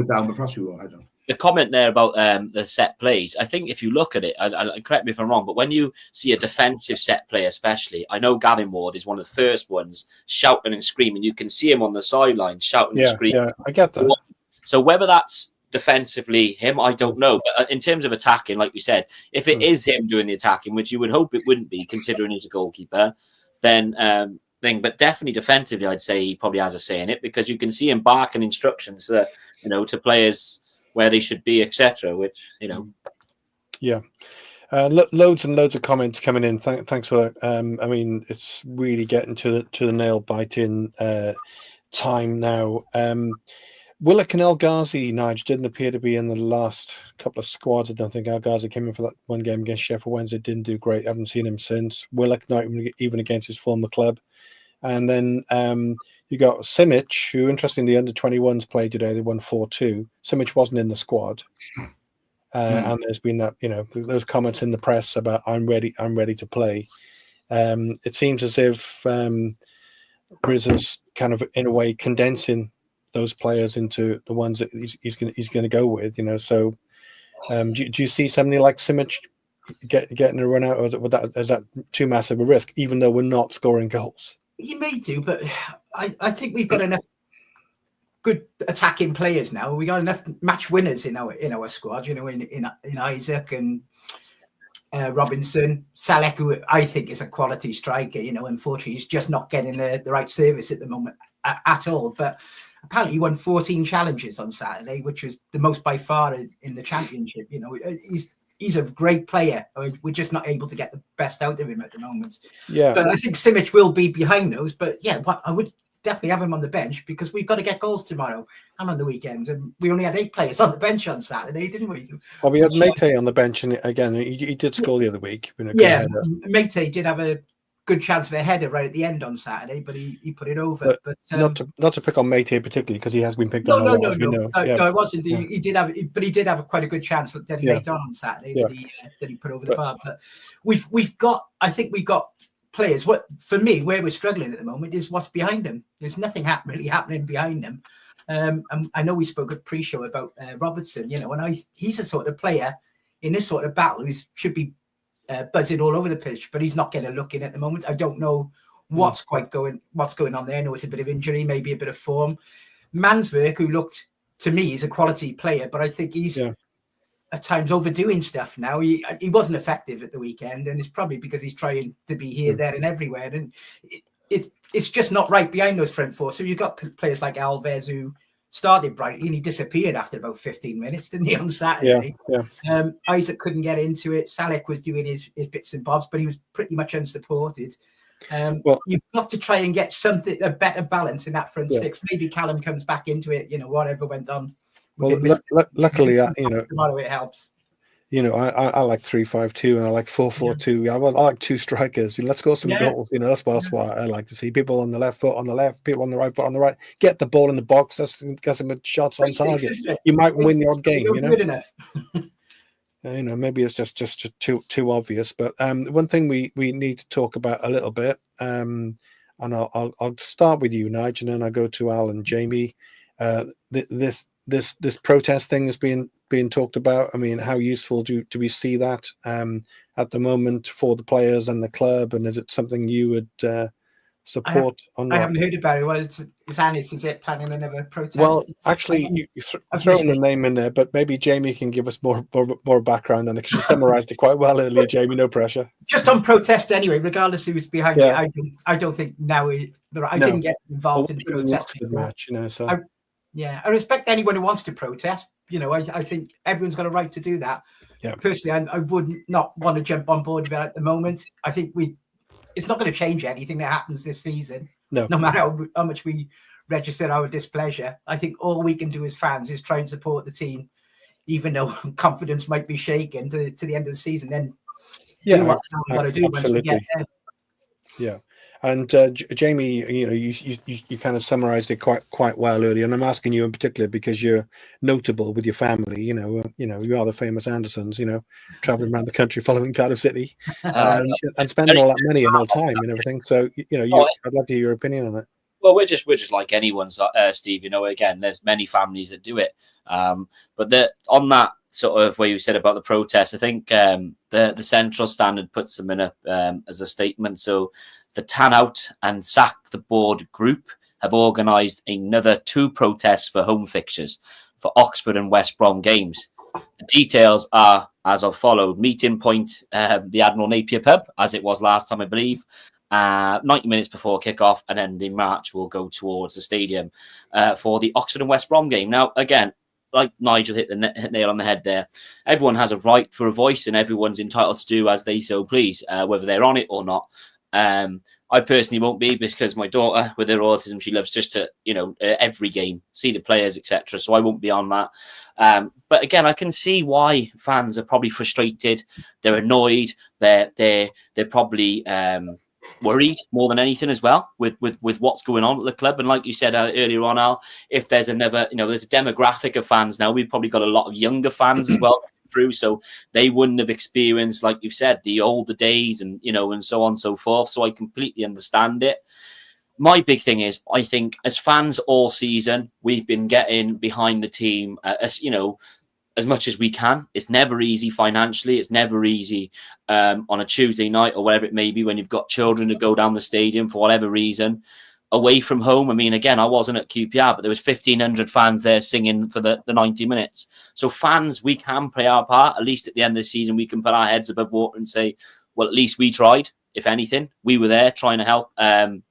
down, but perhaps we will. I don't know. The comment there about the set plays, I think if you look at it, and correct me if I'm wrong, but when you see a defensive set play, especially, I know Gavin Ward is one of the first ones shouting and screaming. You can see him on the sideline shouting and screaming. Yeah, I get that. So whether that's defensively him, I don't know. But in terms of attacking, like we said, if it is him doing the attacking, which you would hope it wouldn't be, considering he's a goalkeeper, then but definitely defensively, I'd say he probably has a say in it, because you can see him barking instructions, to players where they should be, etc. Which Yeah. Loads and loads of comments coming in. Thanks for that. I mean, it's really getting to the nail biting time now. Willock and El Ghazi, Nigel, didn't appear to be in the last couple of squads. I don't think El Ghazi came in for that one game against Sheffield Wednesday. Didn't do great. Haven't seen him since. Willock, not even against his former club. And then, You got Simic, who, interestingly, the under-21s played today. They won 4-2. Simic wasn't in the squad. And there's been that, those comments in the press about I'm ready to play. It seems as if Rizzo's kind of, in a way, condensing those players into the ones that he's going to go with. So do you see somebody like Simic getting a run out, or is that too massive a risk, even though we're not scoring goals? You may do, but I think we've got enough good attacking players now. We got enough match winners in our squad. In Isaac and Robinson, Salek, who I think is a quality striker. Unfortunately, he's just not getting the right service at the moment at all. But apparently, he won 14 challenges on Saturday, which was the most by far in the championship. He's a great player. I mean, we're just not able to get the best out of him at the moment. Yeah. But I think Simic will be behind those. But yeah, I would definitely have him on the bench because we've got to get goals tomorrow and on the weekend. And we only had 8 players on the bench on Saturday, didn't we? Well, we had Mate on the bench, and again, he did score the other week. Mate did have a good chance for a header right at the end on Saturday, but he put it over. But not to pick on Mate particularly, because he has been picked on. No, it wasn't. He did have quite a good chance that he made on Saturday that he put over the bar. But I think we've got players. What for me, where we're struggling at the moment is what's behind them. There's nothing really happening behind them. And I know we spoke at pre-show about Robertson. And he's a sort of player in this sort of battle who should be buzzing all over the pitch, but he's not getting a look in at the moment. I don't know what's going on there. I know it's a bit of injury, maybe a bit of form. Manswerk, who looked to me is a quality player, but I think he's at times overdoing stuff now. He wasn't effective at the weekend, and it's probably because he's trying to be here, there, and everywhere. And it's just not right behind those front four. So you've got players like Alves who started brightly and he disappeared after about 15 minutes, didn't he, on Saturday? Isaac couldn't get into it. Salek was doing his bits and bobs, but he was pretty much unsupported. You've got to try and get a better balance in that front six. Maybe Callum comes back into it, whatever went on. Well, luckily, tomorrow it helps. I like 3-5-2 and I like 4-4-2. I like 2 strikers. Let's go some goals. That's what I like to see. People on the left foot on the left, people on the right foot on the right. Get the ball in the box. Let's get some shots on target. You might win the odd game. Good enough. Maybe it's just too obvious. But one thing we need to talk about a little bit, and I'll start with you, Nigel, and then I'll go to Al and Jamie. This protest thing is being talked about. I mean, how useful do we see that at the moment for the players and the club? And is it something you would support or not? I haven't heard about it. Well, is Anis planning another protest? Well, actually, you thrown the name in there, but maybe Jamie can give us more background on it, because you summarised it quite well earlier, Jamie. No pressure. Just on protest anyway, regardless who's behind it. I don't think now. I didn't get involved in the protest match, so. I respect anyone who wants to protest. I think everyone's got a right to do that. Yeah. Personally, I would not want to jump on board with that at the moment. I think it's not going to change anything that happens this season. No matter how much we register our displeasure. I think all we can do as fans is try and support the team, even though confidence might be shaken to the end of the season. Then do what we've got to do once we get there. Yeah. And Jamie, you kind of summarised it quite well earlier, and I'm asking you in particular because you're notable with your family. You are the famous Andersons. Traveling around the country following Cardiff City, and spending all that money and all time and everything. So I'd love to hear your opinion on it. Well, we're just like anyone, Steve. Again, there's many families that do it, but on that sort of where you said about the protest, I think the Central Standard puts them in as a statement. So the Tan Out and Sack the Board group have organised another 2 protests for home fixtures for Oxford and West Brom games. The details are as of followed. Meeting point, the Admiral Napier pub, as it was last time, I believe. 90 minutes before kickoff, and then in March we'll go towards the stadium for the Oxford and West Brom game. Now, again, like Nigel hit the nail on the head there, everyone has a right for a voice and everyone's entitled to do as they so please, whether they're on it or not. I personally won't be, because my daughter, with her autism, she loves just to, every game, see the players, etc. So I won't be on that. But again, I can see why fans are probably frustrated. They're annoyed. They're probably worried more than anything as well with what's going on at the club. And like you said earlier on, Al, if there's another, there's a demographic of fans now. We've probably got a lot of younger fans as well through, so they wouldn't have experienced, like you've said, the older days and and so on and so forth. So I completely understand it. My big thing is, I think as fans all season, we've been getting behind the team as much as we can. It's never easy financially. It's never easy on a Tuesday night or whatever it may be when you've got children to go down the stadium for whatever reason. Away from home, I mean, again, I wasn't at QPR, but there was 1,500 fans there singing for the 90 minutes. So fans, we can play our part. At least at the end of the season, we can put our heads above water and say, well, at least we tried. If anything, we were there trying to help, and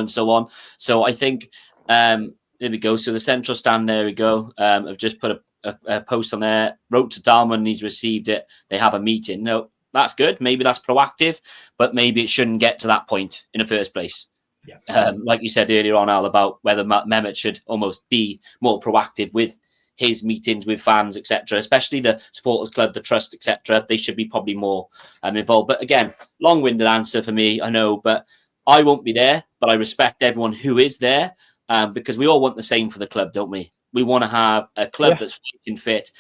so on. So I think, there we go. So the central stand, there we go. I've just put a post on there, wrote to Dalman, he's received it. They have a meeting. No, that's good. Maybe that's proactive, but maybe it shouldn't get to that point in the first place. Yeah. Like you said earlier on, Al, about whether Mehmet should almost be more proactive with his meetings with fans, etc., especially the supporters club, the trust, etc. They should be probably more involved. But again, long-winded answer for me, I know, but I won't be there, but I respect everyone who is there, because we all want the same for the club, don't we? We want to have a club that's fighting fit,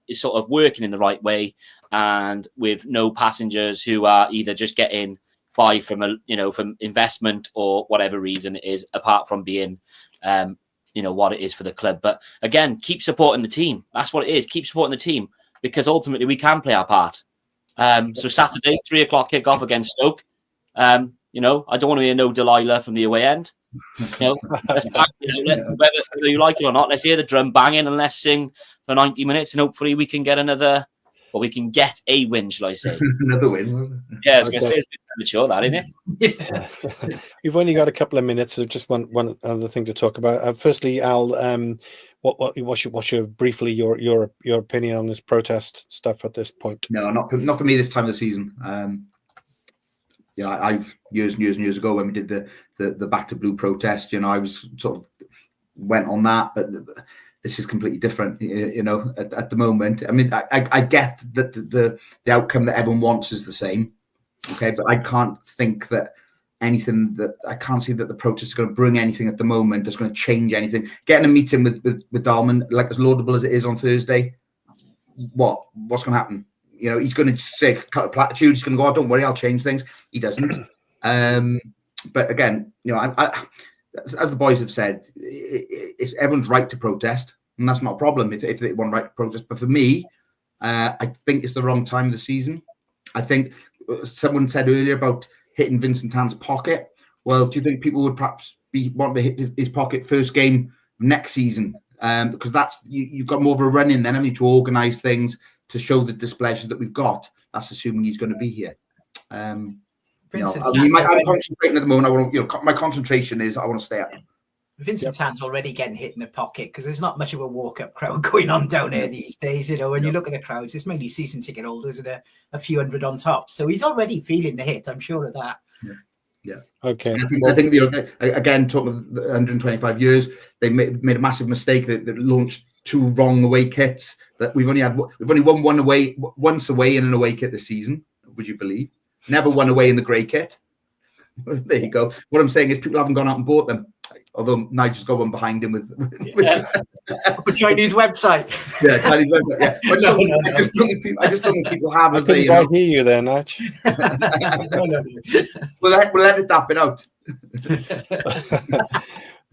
is sort of working in the right way, and with no passengers who are either just getting by from from investment or whatever reason it is, apart from being what it is for the club. But again, keep supporting the team. That's what it is. Keep supporting the team, because ultimately we can play our part. So Saturday, 3:00 kickoff against Stoke. I don't want to hear no Delilah from the away end. Let's back, whether you like it or not, let's hear the drum banging and let's sing for 90 minutes, and hopefully we can get we can get a win, shall I say? Another win. Yeah, I was going to say, it's a bit premature, that, isn't it? We've only got a couple of minutes, so just one other thing to talk about. Firstly, Al, what's your briefly your opinion on this protest stuff at this point? No, not for me this time of the season. I've years and years ago when we did the Back to Blue protest, I was sort of went on that, but this is completely different, at the moment. I mean, I get that the outcome that everyone wants is the same, okay, but I can't think that I can't see that the protest is going to bring anything at the moment that's going to change anything. Getting a meeting with Dalman, like as laudable as it is on Thursday, what's going to happen? He's going to say a couple of platitudes. He's going to go, oh, don't worry, I'll change things. He doesn't. But again, I as the boys have said, it's everyone's right to protest, and that's not a problem if they want right to protest. But for me, I think it's the wrong time of the season. I think someone said earlier about hitting Vincent Tan's pocket. Well, do you think people would perhaps want to hit his pocket first game next season? Because that's you've got more of a run in then, I mean, to organise things, to show the displeasure that we've got. That's assuming he's going to be here. I'm concentrating at the moment. I want my concentration is I want to stay up. Vincent Tan's already getting hit in the pocket because there's not much of a walk-up crowd going on down here these days. When you look at the crowds, it's mainly season ticket holders and a few hundred on top. So he's already feeling the hit. I'm sure of that. Yeah. Okay. And I think again, talking of the 125 years, they made a massive mistake that launched 2 wrong away kits. That we've only won once away in an away kit this season. Would you believe? Never won away in the grey kit. There you go. What I'm saying is people haven't gone out and bought them. Although Nigel's got one behind him with a Chinese website. Yeah, Chinese website. Yeah, I just don't think people have. I couldn't hear you there, Nigel. We'll edit that bit out.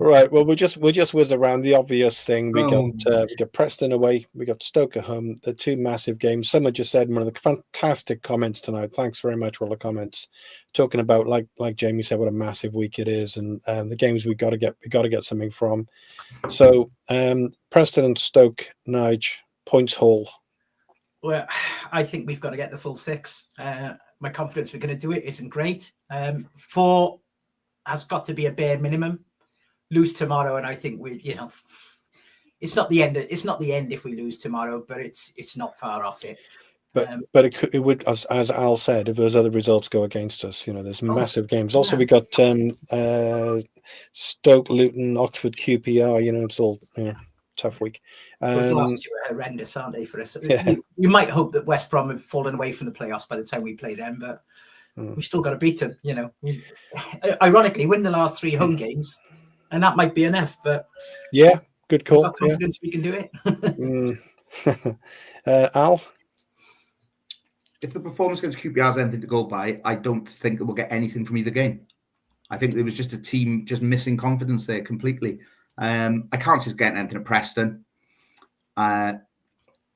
Right. Well, we'll just whiz around the obvious thing. We got Preston away. We got Stoke at home. The 2 massive games. Someone just said one of the fantastic comments tonight. Thanks very much for all the comments, talking about like Jamie said, what a massive week it is, and the games we got to get something from. So Preston and Stoke, Nige, points haul. Well, I think we've got to get the full 6. My confidence we're going to do it isn't great. 4 has got to be a bare minimum. Lose tomorrow, and I think it's not the end. It's not the end if we lose tomorrow, but it's not far off it. But it would, as Al said, if those other results go against us, there's massive games. Also, we got Stoke, Luton, Oxford, QPR. It's all tough week. Those last 2 are horrendous, aren't they, for us? Yeah. You might hope that West Brom have fallen away from the playoffs by the time we play them, but we still got to beat them. You know, ironically, win the last 3 home games, and that might be enough. But yeah, good call. I've got confidence we can do it. Al? If the performance against QPR has anything to go by, I don't think that we'll get anything from either game. I think there was just a team just missing confidence there completely. I can't see us getting anything at Preston.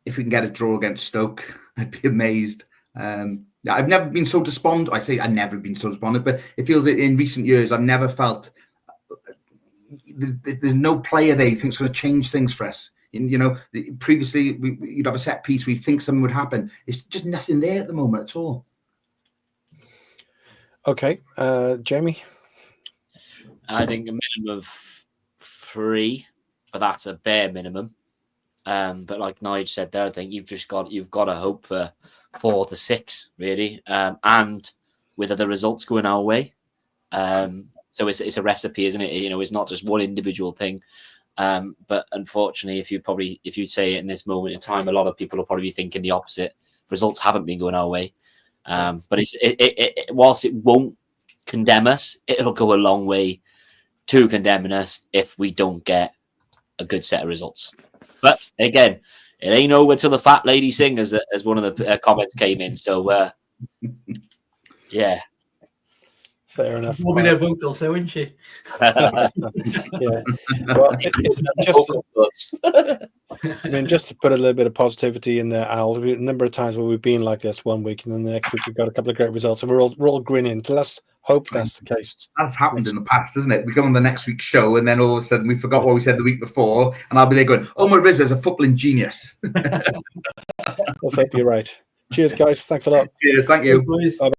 If we can get a draw against Stoke, I'd be amazed. I've never been so despondent. I say I've never been so despondent, but it feels that in recent years, I've never felt there's no player there you think is going to change things for us. You know, previously you'd have a set piece where you think something would happen. It's just nothing there at the moment at all. Okay, Jamie? I think a minimum of 3, but that's a bare minimum. But like Nigel said there, I think you've got to hope for 4 to 6 really, and with other results going our way. So it's a recipe, isn't it? You know, it's not just one individual thing. But unfortunately, if you say it in this moment in time, a lot of people will probably be thinking the opposite. Results haven't been going our way. But whilst it won't condemn us, it'll go a long way to condemning us if we don't get a good set of results. But again, it ain't over till the fat lady sings, as one of the comments came in. So, yeah. Fair enough. Warming her vocals, so isn't she? Yeah. Well, I mean, just to put a little bit of positivity in there, Al. A number of times where we've been like this one week, and then the next week we've got a couple of great results, and we're all grinning. So let's hope that's the case. That's happened in the past, isn't it? We come on the next week's show, and then all of a sudden we forgot what we said the week before, and I'll be there going, "Oh, my Rizza's a footballing genius." Let's hope you're right. Cheers, guys. Thanks a lot. Cheers. Thank you. Boys. Bye.